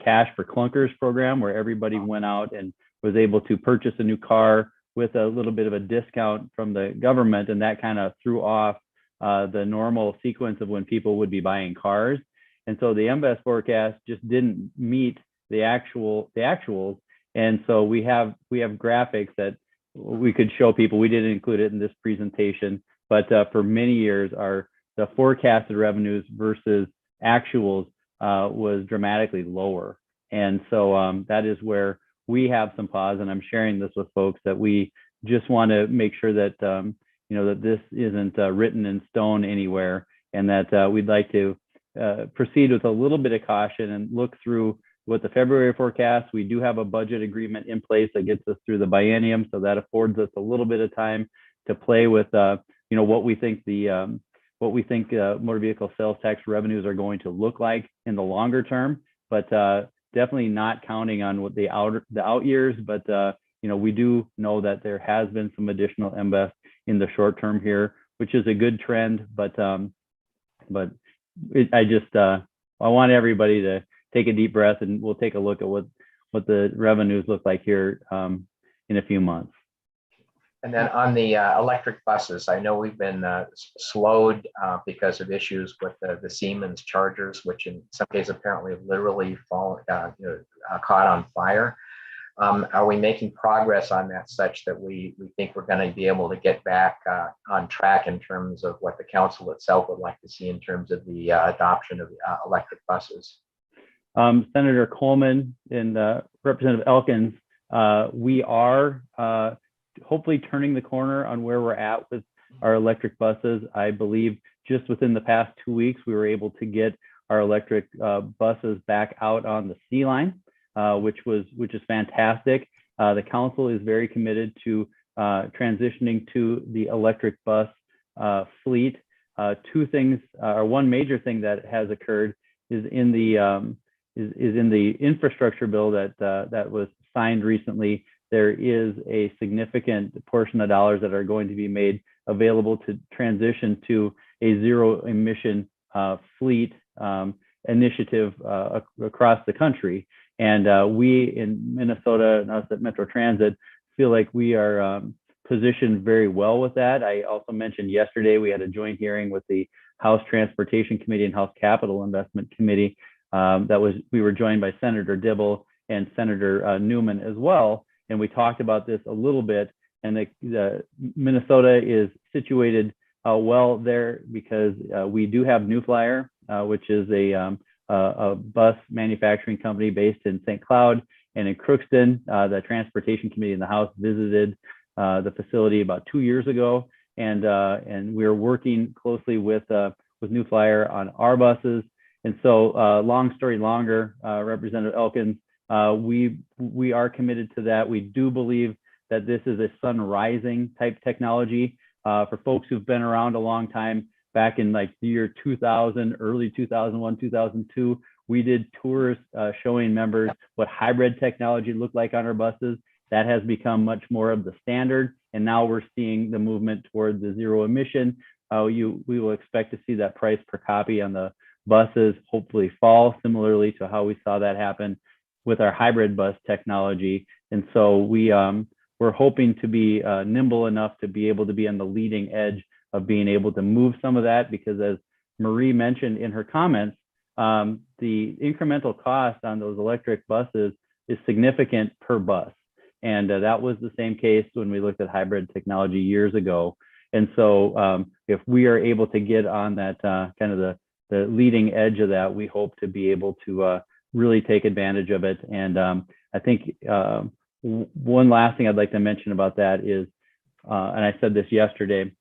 Cash for Clunkers program, where everybody went out and was able to purchase a new car with a little bit of a discount from the government, and that kind of threw off the normal sequence of when people would be buying cars. And so the MVest forecast just didn't meet the actuals. And so we have graphics that we could show people. We didn't include it in this presentation, but for many years, the forecasted revenues versus actuals was dramatically lower. And so that is where we have some pause, and I'm sharing this with folks that we just want to make sure that that this isn't written in stone anywhere, and that we'd like to proceed with a little bit of caution and look through what the February forecast. We do have a budget agreement in place that gets us through the biennium, so that affords us a little bit of time to play with what we think motor vehicle sales tax revenues are going to look like in the longer term, but definitely not counting on what the out years. But we do know that there has been some additional MVest in the short term here, which is a good trend. But I want everybody to take a deep breath, and we'll take a look at what the revenues look like here in a few months. And then on the electric buses, I know we've been slowed because of issues with the Siemens chargers, which in some cases apparently have literally caught on fire. Are we making progress on that such that we think we're going to be able to get back on track in terms of what the council itself would like to see in terms of the adoption of electric buses? Senator Coleman and Representative Elkins, we are hopefully turning the corner on where we're at with our electric buses. I believe just within the past 2 weeks, we were able to get our electric buses back out on the C line, which is fantastic. The council is very committed to transitioning to the electric bus fleet. Two things, or one major thing that has occurred is in the infrastructure bill that was signed recently. There is a significant portion of dollars that are going to be made available to transition to a zero emission fleet initiative across the country. And we in Minnesota and us at Metro Transit feel like we are positioned very well with that. I also mentioned yesterday we had a joint hearing with the House Transportation Committee and House Capital Investment Committee. We were joined by Senator Dibble and Senator Newman as well. And we talked about this a little bit, and the Minnesota is situated well there because we do have New Flyer, which is a bus manufacturing company based in St. Cloud and in Crookston. The Transportation Committee in the House visited the facility about 2 years ago, and we're working closely with New Flyer on our buses. And so, long story longer, Representative Elkins, we are committed to that. We do believe that this is a sun rising type technology. For folks who've been around a long time, back in like the year 2000, early 2001, 2002, we did tours showing members what hybrid technology looked like on our buses. That has become much more of the standard. And now we're seeing the movement toward the zero emission. We will expect to see that price per copy on the buses hopefully fall, similarly to how we saw that happen with our hybrid bus technology. And so we're hoping to be nimble enough to be able to be on the leading edge of being able to move some of that, because as Marie mentioned in her comments, the incremental cost on those electric buses is significant per bus. And that was the same case when we looked at hybrid technology years ago. And so if we are able to get on that kind of the leading edge of that, we hope to be able to really take advantage of it. And I think one last thing I'd like to mention about that is, and I said this yesterday,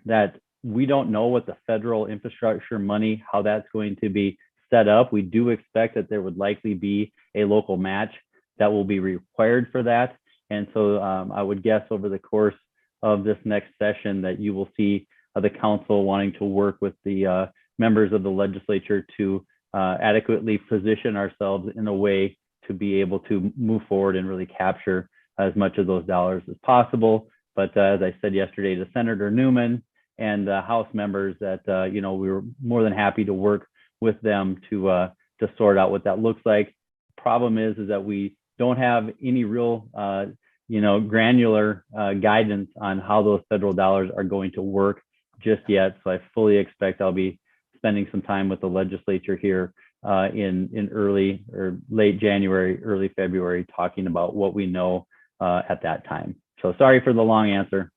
that we don't know what the federal infrastructure money, how that's going to be set up. We do expect that there would likely be a local match that will be required for that. And so I would guess over the course of this next session that you will see the council wanting to work with the members of the legislature to adequately position ourselves in a way to be able to move forward and really capture as much of those dollars as possible. But as I said yesterday to Senator Newman and House members, that we were more than happy to work with them to sort out what that looks like. Problem is that we don't have any real granular guidance on how those federal dollars are going to work just yet. So I fully expect I'll be spending some time with the legislature here in early or late January, early February, talking about what we know at that time. So sorry for the long answer.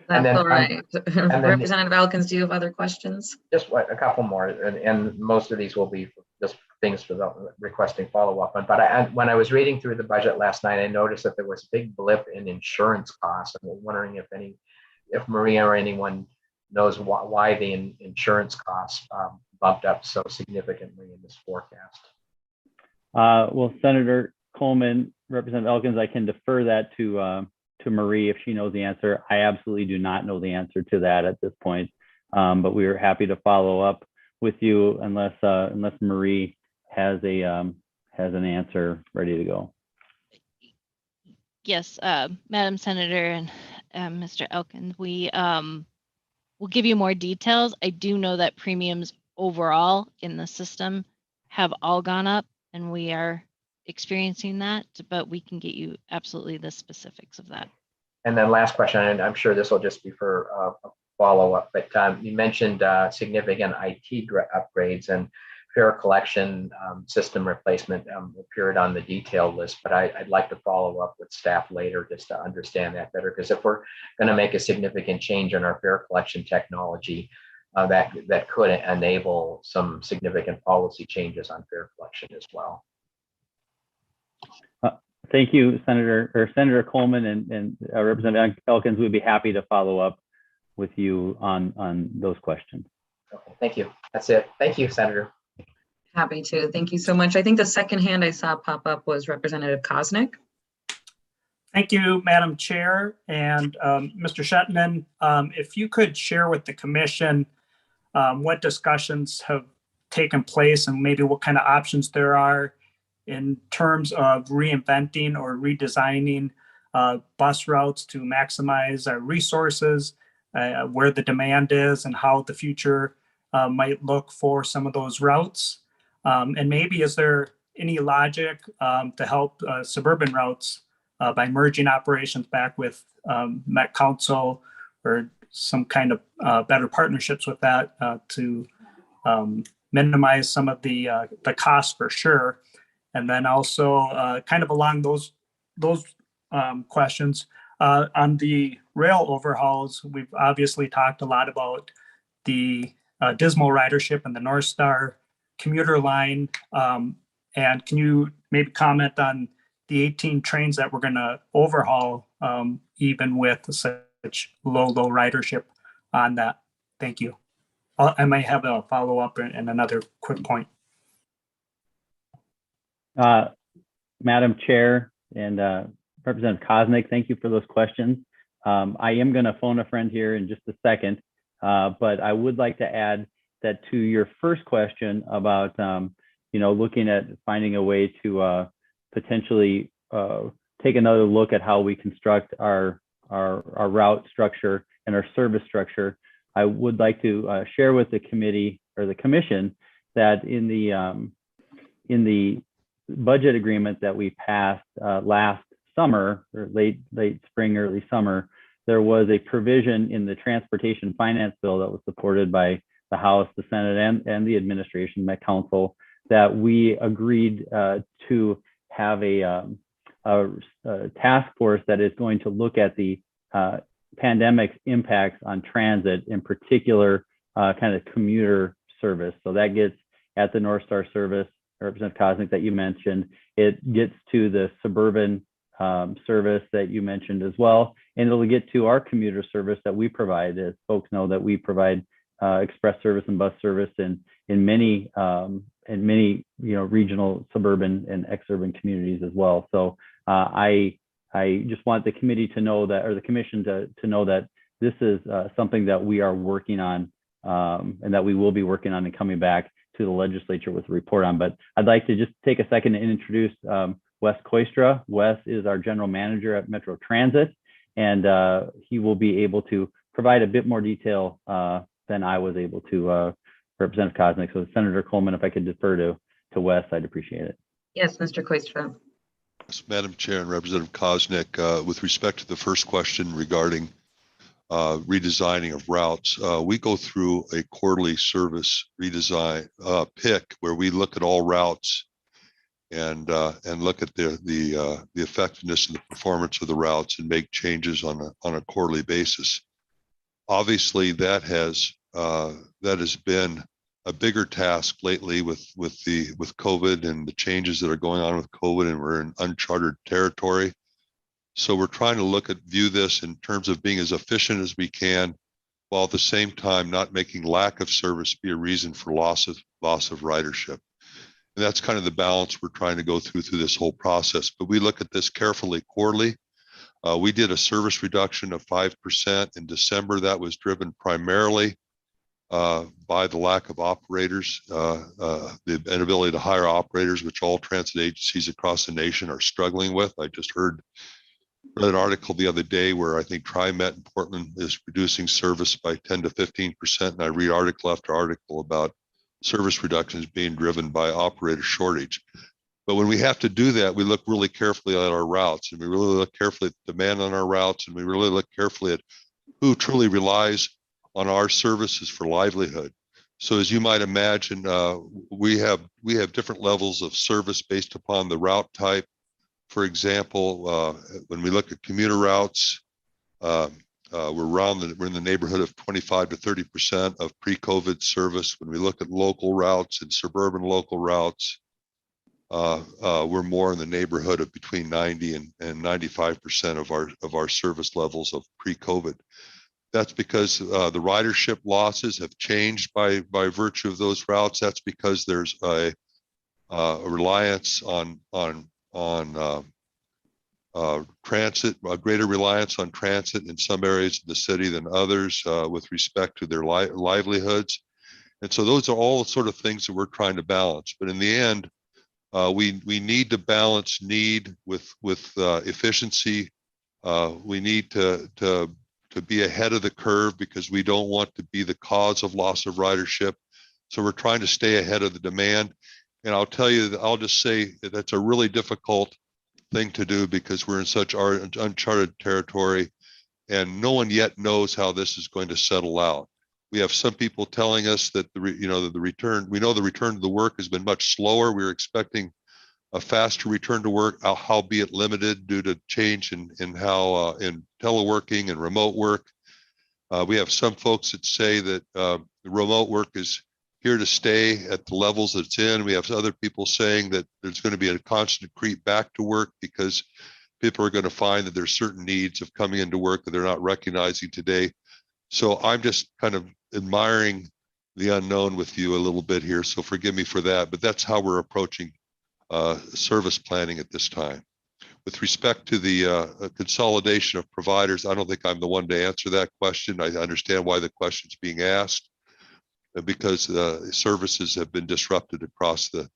That's all right. Representative Elkins, do you have other questions? Just a couple more, and most of these will be just things for the requesting follow-up on. But when I was reading through the budget last night, I noticed that there was a big blip in insurance costs. I was wondering if Maria or anyone knows why the insurance costs bumped up so significantly in this forecast. Well, Senator Coleman, Representative Elkins, I can defer that to Marie if she knows the answer. I absolutely do not know the answer to that at this point, but we are happy to follow up with you unless Marie has an answer ready to go. Yes, Madam Senator and Mr. Elkins, we will give you more details. I do know that premiums overall in the system have all gone up, and we are experiencing that, but we can get you absolutely the specifics of that. And then last question, and I'm sure this will just be for a follow-up, but you mentioned significant IT upgrades and fare collection system replacement appeared on the detail list, but I'd like to follow up with staff later just to understand that better, because if we're going to make a significant change in our fare collection technology, that could enable some significant policy changes on fare collection as well. Thank you, Senator Coleman and Representative Elkins. We'd be happy to follow up with you on those questions. Okay, thank you. That's it. Thank you, Senator. Happy to. Thank you so much. I think the second hand I saw pop up was Representative Koznick. Thank you, Madam Chair. And Mr. Shetman, if you could share with the commission what discussions have taken place and maybe what kind of options there are in terms of reinventing or redesigning bus routes to maximize our resources, where the demand is and how the future might look for some of those routes. And maybe is there any logic to help suburban routes by merging operations back with Met Council or some kind of better partnerships with that to minimize some of the costs for sure. And then also kind of along those questions on the rail overhauls, we've obviously talked a lot about the dismal ridership and the North Star commuter line. And can you maybe comment on the 18 trains that we're going to overhaul, even with such low ridership on that? Thank you. I might have a follow-up and another quick point. Madam Chair and Representative Koznick, thank you for those questions. I am going to phone a friend here in just a second But I would like to add that to your first question about, looking at finding a way to potentially take another look at how we construct our route structure and our service structure. I would like to share with the committee or the commission that in the budget agreement that we passed last summer, or late spring, early summer, there was a provision in the transportation finance bill that was supported by the House, the Senate, and the administration, Met Council, that we agreed to have a task force that is going to look at the pandemic's impacts on transit, in particular, kind of commuter service. So that gets at the North Star service, Representative Koznick, that you mentioned. It gets to the suburban service that you mentioned as well, and it'll get to our commuter service that we provide. As folks know, that we provide express service and bus service in many regional, suburban, and exurban communities as well. So I just want the committee to know that, or the commission to know that this is something that we are working on, and that we will be working on and coming back to the legislature with a report on. But I'd like to just take a second and introduce Wes Koistra. Wes is our general manager at Metro Transit, and he will be able to provide a bit more detail than I was able to, Representative Koznick. So Senator Coleman, if I could defer to Wes, I'd appreciate it. Yes, Mr. Koistra. Yes, Madam Chair and Representative Koznick, with respect to the first question regarding redesigning of routes, we go through a quarterly service redesign pick where we look at all routes and look at the effectiveness and the performance of the routes and make changes on a quarterly basis. Obviously, that has been a bigger task lately with COVID and the changes that are going on with COVID, and we're in uncharted territory. So we're trying to view this in terms of being as efficient as we can, while at the same time not making lack of service be a reason for loss of ridership. And that's kind of the balance we're trying to go through this whole process. But we look at this carefully quarterly. We did a service reduction of 5% in December. That was driven primarily by the lack of operators, the inability to hire operators, which all transit agencies across the nation are struggling with. I just read an article the other day where I think TriMet in Portland is reducing service by 10 to 15%. And I read article after article about service reductions being driven by operator shortage. But when we have to do that, we look really carefully at our routes, and we really look carefully at the demand on our routes, and we really look carefully at who truly relies on our services for livelihood. So as you might imagine, we have different levels of service based upon the route type. For example, when we look at commuter routes, we're in the neighborhood of 25 to 30% of pre-COVID service. When we look at local routes and suburban local routes, we're more in the neighborhood of between 90 and 95% of our service levels of pre-COVID. That's because the ridership losses have changed by virtue of those routes. That's because there's a reliance on transit, a greater reliance on transit in some areas of the city than others with respect to their livelihoods. And so those are all the sort of things that we're trying to balance. But in the end, we need to balance need with efficiency. We need to be ahead of the curve because we don't want to be the cause of loss of ridership. So we're trying to stay ahead of the demand. And I'll tell you, I'll just say that that's a really difficult thing to do because we're in such uncharted territory and no one yet knows how this is going to settle out. We have some people telling us that the return to the work has been much slower. We were expecting a faster return to work, albeit limited due to change in how in teleworking and remote work. We have some folks that say that the remote work is here to stay at the levels that it's in. We have other people saying that there's going to be a constant creep back to work because people are going to find that there's certain needs of coming into work that they're not recognizing today. So I'm just kind of admiring the unknown with you a little bit here. So forgive me for that, but that's how we're approaching service planning at this time. With respect to the consolidation of providers, I don't think I'm the one to answer that question. I understand why the question's being asked, because services have been disrupted across the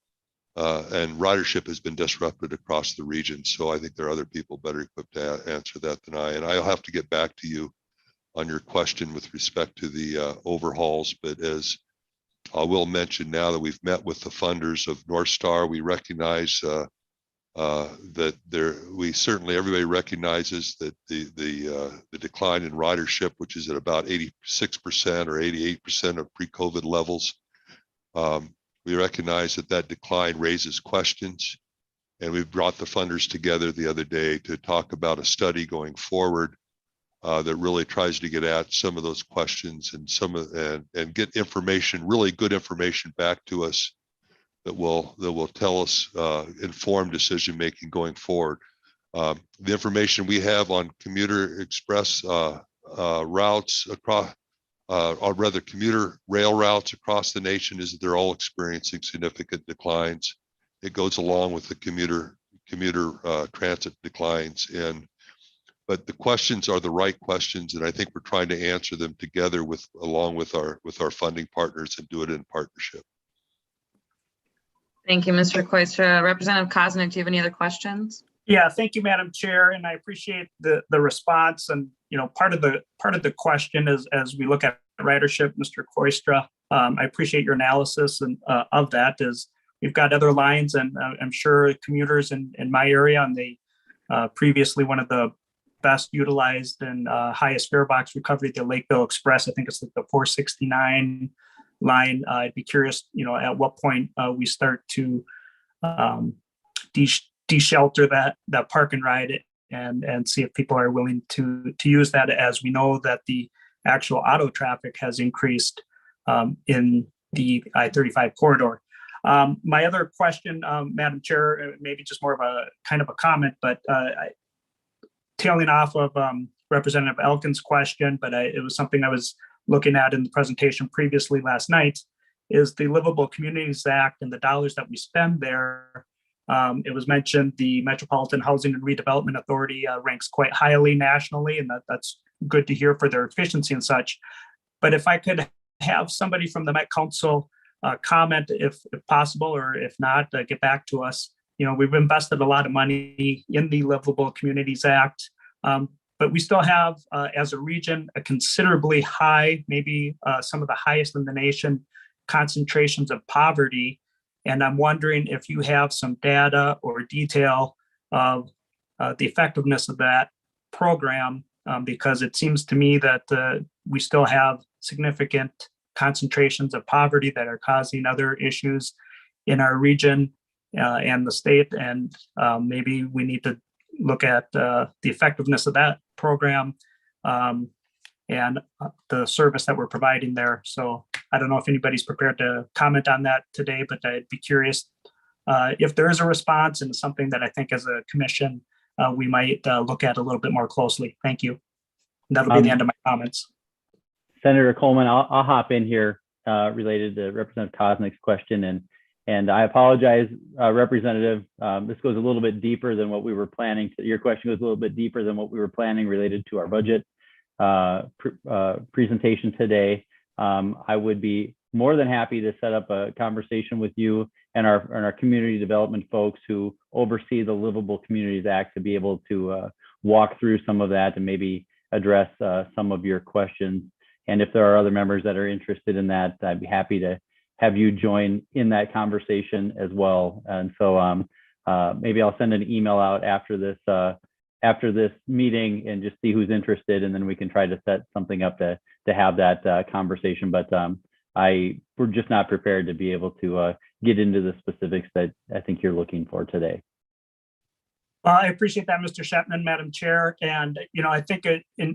and ridership has been disrupted across the region. So I think there are other people better equipped to answer that than I. And I'll have to get back to you on your question with respect to the overhauls. But as I will mention now that we've met with the funders of North Star, we recognize that everybody recognizes that the decline in ridership, which is at about 86% or 88% of pre-COVID levels, we recognize that decline raises questions, and we brought the funders together the other day to talk about a study going forward that really tries to get at some of those questions and get information, really good information back to us that will tell us informed decision making going forward. The information we have on commuter express routes across, or rather commuter rail routes across the nation, is that they're all experiencing significant declines. It goes along with the commuter transit declines, but the questions are the right questions, and I think we're trying to answer them together along with our funding partners and do it in partnership. Thank you, Mr. Koistra. Representative Koznick, do you have any other questions? Yeah, thank you, Madam Chair, and I appreciate the response. And part of the question is, as we look at ridership, Mr. Koistra, I appreciate your analysis and of that. Is we've got other lines, and I'm sure commuters in my area, and they previously one of the best utilized and highest fare box recovery, the Lakeville Express. I think it's like the 469 line. I'd be curious, at what point we start to de-shelter that park and ride and see if people are willing to use that, as we know that the actual auto traffic has increased in the I-35 corridor. My other question, Madam Chair, maybe just more of a kind of a comment, but tailing off of Representative Elkin's question, but it was something I was looking at in the presentation previously last night, is the Livable Communities Act and the dollars that we spend there. It was mentioned the Metropolitan Housing and Redevelopment Authority ranks quite highly nationally, and that's good to hear for their efficiency and such. But if I could have somebody from the Met Council comment, if possible, or if not, get back to us. We've invested a lot of money in the Livable Communities Act, but we still have, as a region, a considerably high, maybe some of the highest in the nation, concentrations of poverty. And I'm wondering if you have some data or detail of the effectiveness of that program, because it seems to me that we still have significant concentrations of poverty that are causing other issues in our region and the state. And maybe we need to look at the effectiveness of that program and the service that we're providing there. So I don't know if anybody's prepared to comment on that today, but I'd be curious if there is a response, and something that I think as a commission we might look at a little bit more closely. Thank you. And that'll be the end of my comments. Senator Coleman, I'll hop in here related to Representative Koznick's question, and I apologize, Representative. This goes a little bit deeper than what we were planning. Your question goes a little bit deeper than what we were planning related to our budget presentation today. I would be more than happy to set up a conversation with you and our community development folks who oversee the Livable Communities Act to be able to walk through some of that and maybe address some of your questions. And if there are other members that are interested in that, I'd be happy to have you join in that conversation as well. And so maybe I'll send an email out after this meeting and just see who's interested, and then we can try to set something up to have that conversation. But we're just not prepared to be able to get into the specifics that I think you're looking for today. Well, I appreciate that, Mr. Shetman, Madam Chair. And, I think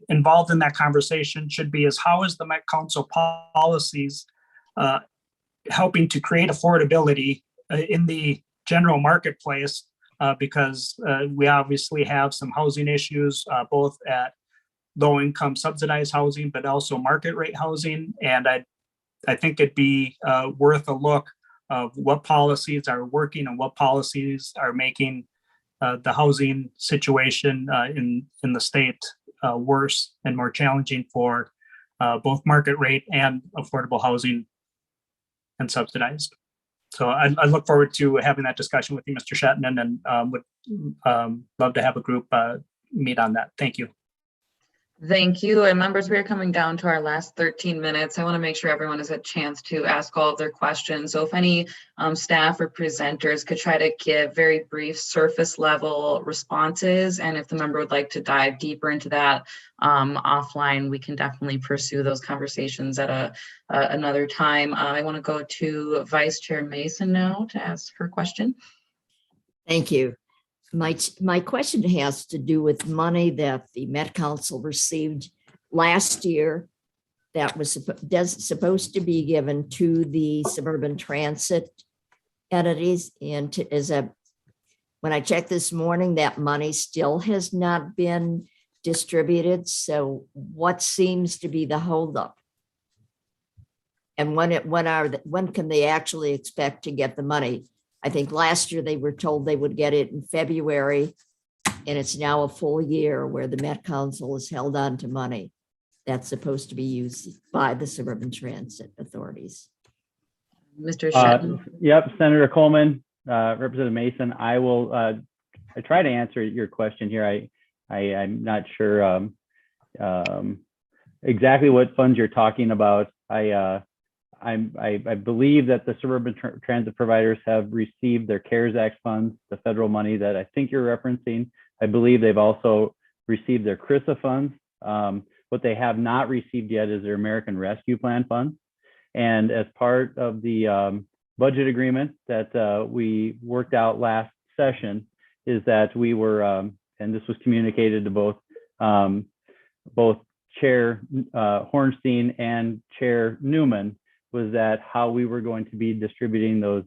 involved in that conversation should be is how is the Met Council policies helping to create affordability in the general marketplace, because we obviously have some housing issues, both at low income subsidized housing, but also market rate housing. And I think it'd be worth a look of what policies are working and what policies are making the housing situation in the state worse and more challenging for both market rate and affordable housing and subsidized. So I look forward to having that discussion with you, Mr. Shetland, and would love to have a group meet on that. Thank you. Thank you. And members, we are coming down to our last 13 minutes. I want to make sure everyone has a chance to ask all of their questions. So if any staff or presenters could try to give very brief surface level responses, and if the member would like to dive deeper into that offline, we can definitely pursue those conversations at another time. I want to go to Vice Chair Mason now to ask her question. Thank you. My question has to do with money that the Met Council received last year that was supposed to be given to the suburban transit entities. And when I checked this morning, that money still has not been distributed. So what seems to be the holdup? And when can they actually expect to get the money? I think last year they were told they would get it in February, and it's now a full year where the Met Council has held on to money that's supposed to be used by the suburban transit authorities. Mr. Shetland. Yep, Senator Coleman, Representative Mason, I will I try to answer your question here. I'm not sure exactly what funds you're talking about. I believe that the suburban transit providers have received their CARES Act funds, the federal money that I think you're referencing. I believe they've also received their CRISA funds. What they have not received yet is their American Rescue Plan funds. And as part of the budget agreement that we worked out last session is that we were, and this was communicated to both Chair Hornstein and Chair Newman, was that how we were going to be distributing those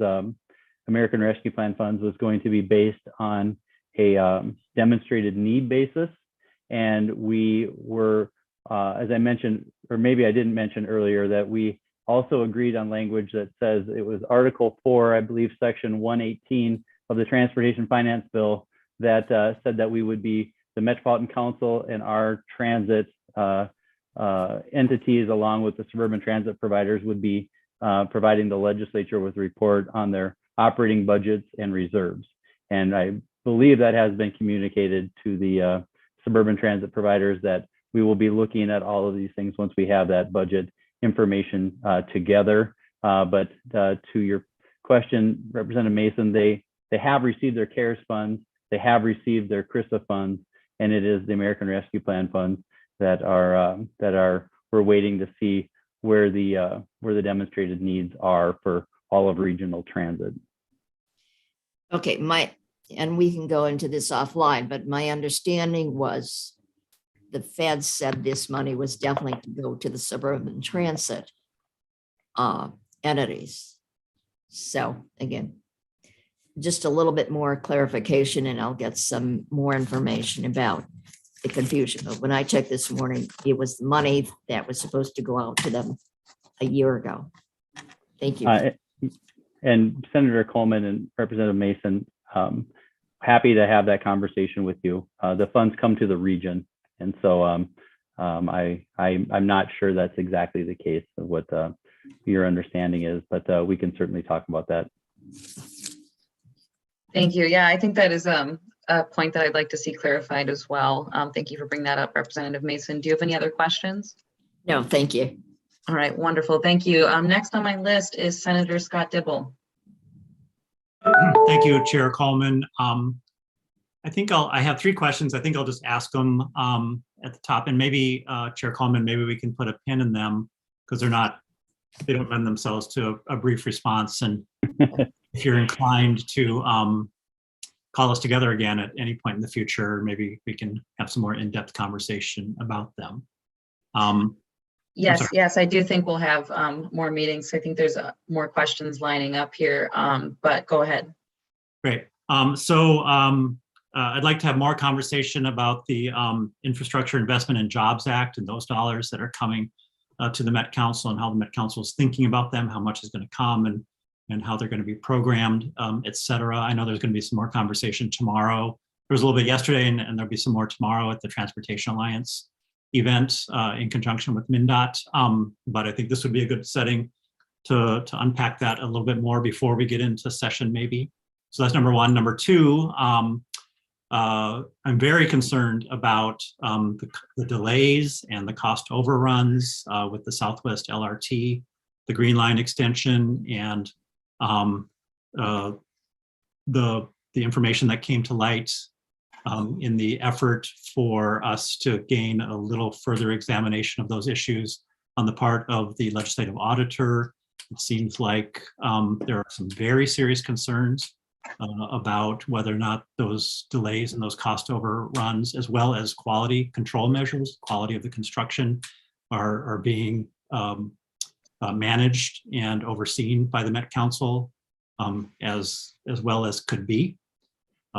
American Rescue Plan funds was going to be based on a demonstrated need basis. And we were, as I mentioned, or maybe I didn't mention earlier, that we also agreed on language that says it was Article 4, I believe Section 118 of the Transportation Finance Bill that said that we would be, the Metropolitan Council and our transit entities, along with the suburban transit providers, would be providing the legislature with a report on their operating budgets and reserves. And I believe that has been communicated to the suburban transit providers that we will be looking at all of these things once we have that budget information together. But to your question, Representative Mason, they have received their CARES funds, they have received their CRISA funds, and it is the American Rescue Plan funds that we're waiting to see where the demonstrated needs are for all of regional transit. Okay, and we can go into this offline, but my understanding was the feds said this money was definitely to go to the suburban transit entities. So again, just a little bit more clarification and I'll get some more information about the confusion. But when I checked this morning, it was the money that was supposed to go out to them a year ago. Thank you. And Senator Coleman and Representative Mason, happy to have that conversation with you. The funds come to the region. And so I'm not sure that's exactly the case of what your understanding is, but we can certainly talk about that. Thank you. Yeah, I think that is a point that I'd like to see clarified as well. Thank you for bringing that up, Representative Mason. Do you have any other questions? No, thank you. All right, wonderful. Thank you. Next on my list is Senator Scott Dibble. Thank you, Chair Coleman. I think I have three questions. I think I'll just ask them at the top, and maybe Chair Coleman, maybe we can put a pin in them because they don't lend themselves to a brief response. And if you're inclined to call us together again at any point in the future, maybe we can have some more in-depth conversation about them. Yes, I do think we'll have more meetings. I think there's more questions lining up here, but go ahead. Great. I'd like to have more conversation about the Infrastructure Investment and Jobs Act and those dollars that are coming to the Met Council and how the Met Council is thinking about them, how much is going to come, and and how they're going to be programmed, et cetera. I know there's going to be some more conversation tomorrow. There was a little bit yesterday, and there'll be some more tomorrow at the Transportation Alliance event in conjunction with MnDOT. But I think this would be a good setting to unpack that a little bit more before we get into session maybe. So that's number one. Number two, I'm very concerned about the delays and the cost overruns with the Southwest LRT, the Green Line extension, and the information that came to light in the effort for us to gain a little further examination of those issues on the part of the legislative auditor. It seems like there are some very serious concerns about whether or not those delays and those cost overruns, as well as quality control measures, quality of the construction, are being managed and overseen by the Met Council as well as could be.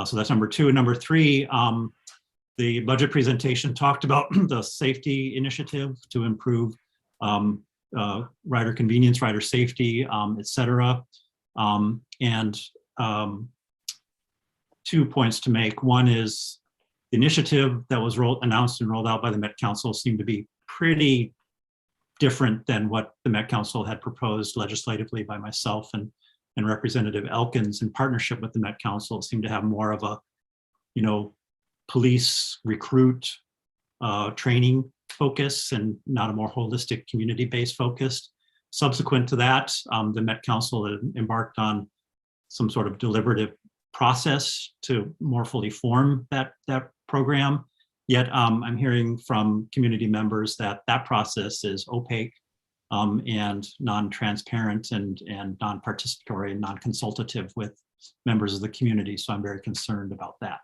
So that's number two. And number three, the budget presentation talked about the safety initiative to improve rider convenience, rider safety, et cetera. And 2 points to make. One is the initiative that was announced and rolled out by the Met Council seemed to be pretty different than what the Met Council had proposed legislatively by myself and Representative Elkins in partnership with the Met Council. It seemed to have more of a, police recruit training focus and not a more holistic community-based focus. Subsequent to that, the Met Council embarked on some sort of deliberative process to more fully form that program. Yet I'm hearing from community members that process is opaque and non-transparent and non-participatory and non-consultative with members of the community. So I'm very concerned about that.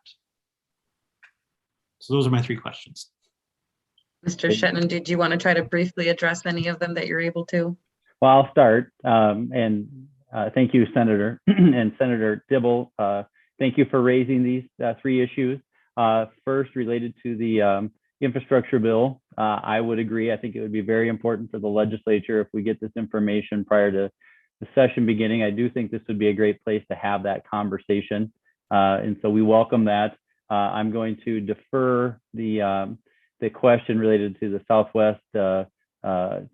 So those are my 3 questions. Mr. Shetland, did you want to try to briefly address any of them that you're able to? Well, I'll start. Thank you, Senator. And Senator Dibble, thank you for raising these 3 issues. First, related to the infrastructure bill, I would agree. I think it would be very important for the legislature if we get this information prior to the session beginning. I do think this would be a great place to have that conversation. And so we welcome that. I'm going to defer the question related to the Southwest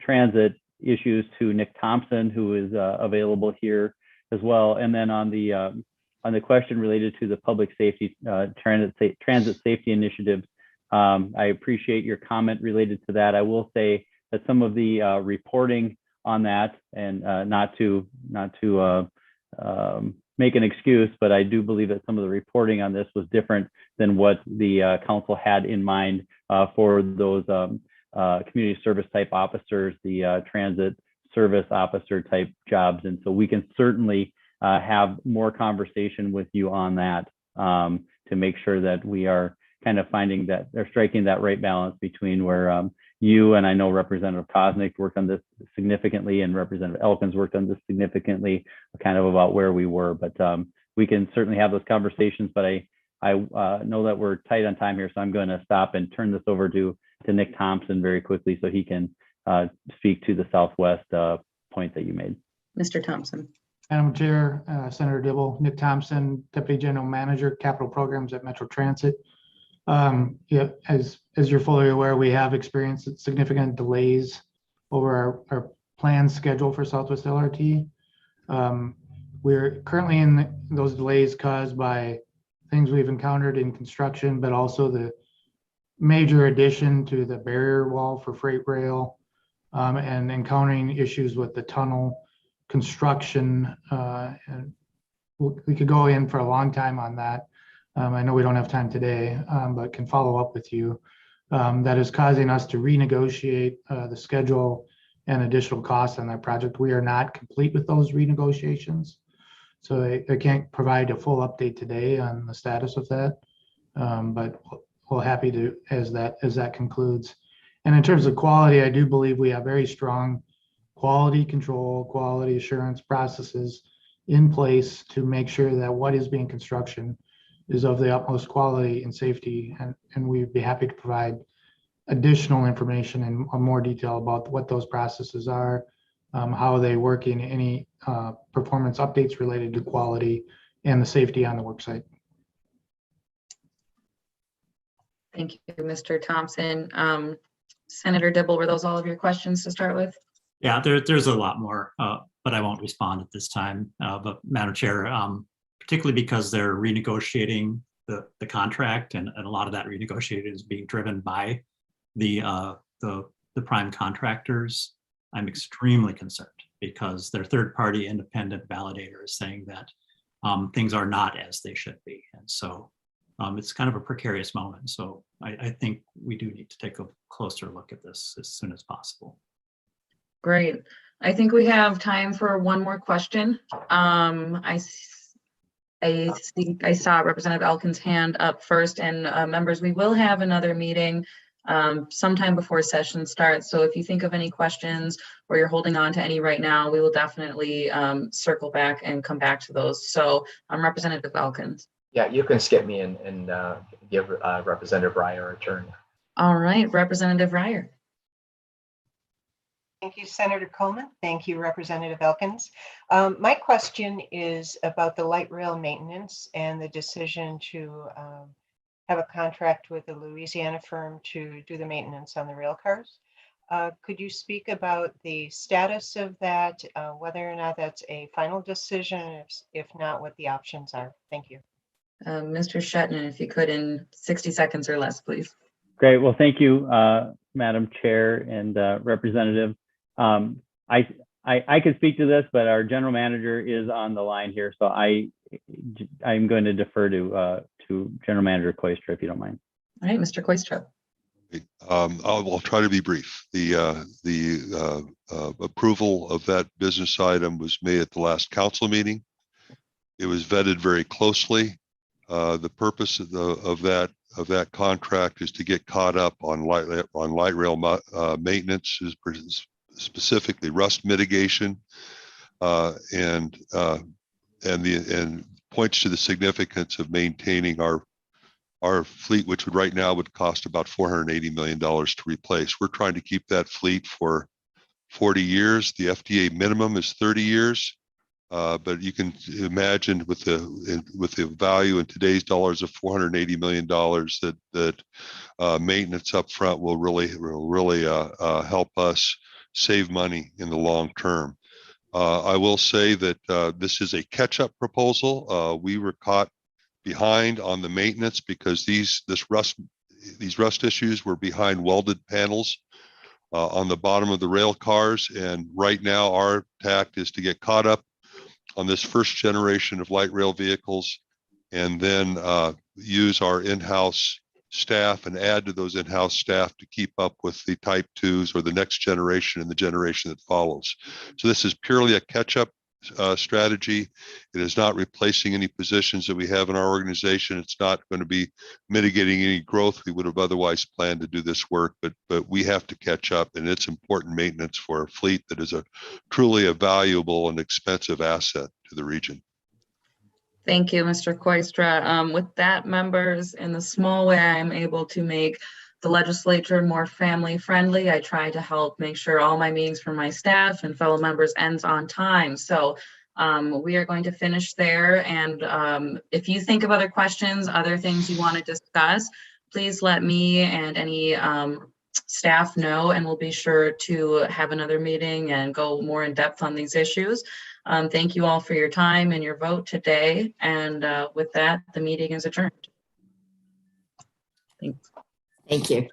transit issues to Nick Thompson, who is available here as well. And then on the question related to the public safety transit safety initiatives, I appreciate your comment related to that. I will say that some of the reporting on that, and not to make an excuse, but I do believe that some of the reporting on this was different than what the council had in mind for those community service type officers, the transit service officer type jobs. And so we can certainly have more conversation with you on that to make sure that we are kind of finding that they're striking that right balance between where you and I know Representative Koznick worked on this significantly and Representative Elkins worked on this significantly, kind of about where we were. But we can certainly have those conversations, but I know that we're tight on time here, so I'm going to stop and turn this over to Nick Thompson very quickly so he can speak to the Southwest point that you made. Mr. Thompson. Madam Chair, Senator Dibble, Nick Thompson, Deputy General Manager, Capital Programs at Metro Transit. Yeah, as you're fully aware, we have experienced significant delays over our planned schedule for Southwest LRT. We're currently in those delays caused by things we've encountered in construction, but also the major addition to the barrier wall for freight rail and encountering issues with the tunnel construction. And we could go in for a long time on that. I know we don't have time today, but can follow up with you. That is causing us to renegotiate the schedule and additional costs on that project. We are not complete with those renegotiations, so I can't provide a full update today on the status of that. But we'll happy to as that concludes. And in terms of quality, I do believe we have very strong quality control, quality assurance processes in place to make sure that what is being construction is of the utmost quality and safety, and we'd be happy to provide additional information and more detail about what those processes are how are they working, any performance updates related to quality and the safety on the work site. Thank you, Mr. Thompson. Senator Dibble, were those all of your questions to start with? Yeah, there's a lot more, but I won't respond at this time. But Madam Chair, particularly because they're renegotiating the contract, and a lot of that renegotiating is being driven by the prime contractors, I'm extremely concerned because their third-party independent validator is saying that things are not as they should be. And so it's kind of a precarious moment. So I think we do need to take a closer look at this as soon as possible. Great. I think we have time for one more question. I think I saw Representative Elkins' hand up first, and members, we will have another meeting sometime before session starts. So if you think of any questions or you're holding on to any right now, we will definitely circle back and come back to those. So Representative Elkins. Yeah, you can skip me and give Representative Ryer a turn. All right, Representative Ryer. Thank you, Senator Coleman. Thank you, Representative Elkins. My question is about the light rail maintenance and the decision to have a contract with a Louisiana firm to do the maintenance on the rail cars. Could you speak about the status of that, whether or not that's a final decision, if not, what the options are? Thank you. Mr. Shetman, if you could in 60 seconds or less, please. Great. Well, thank you, Madam Chair and Representative. I can speak to this, but our general manager is on the line here, so I'm going to defer to General Manager Koistra, if you don't mind. All right, Mr. Koistra. I'll try to be brief. The approval of that business item was made at the last council meeting. It was vetted very closely. The purpose of that contract is to get caught up on light rail maintenance, specifically rust mitigation, and points to the significance of maintaining our fleet, which right now would cost about $480 million to replace. We're trying to keep that fleet for 40 years. The FDA minimum is 30 years. But you can imagine with the value in today's dollars of $480 million that maintenance up front will really help us save money in the long term. I will say that this is a catch-up proposal. We were caught behind on the maintenance because these rust issues were behind welded panels on the bottom of the rail cars, and right now our tact is to get caught up on this first generation of light rail vehicles, and then use our in-house staff and add to those in-house staff to keep up with the type 2s or the next generation and the generation that follows. So this is purely a catch-up strategy. It is not replacing any positions that we have in our organization. It's not going to be mitigating any growth we would have otherwise planned to do this work, but we have to catch up, and it's important maintenance for a fleet that is truly a valuable and expensive asset to the region. Thank you, Mr. Koistra. With that, members, in the small way I'm able to make the legislature more family friendly, I try to help make sure all my meetings for my staff and fellow members ends on time. So we are going to finish there. And if you think of other questions, other things you want to discuss, please let me and any staff know, and we'll be sure to have another meeting and go more in depth on these issues. Thank you all for your time and your vote today. And with that, the meeting is adjourned. Thanks. Thank you.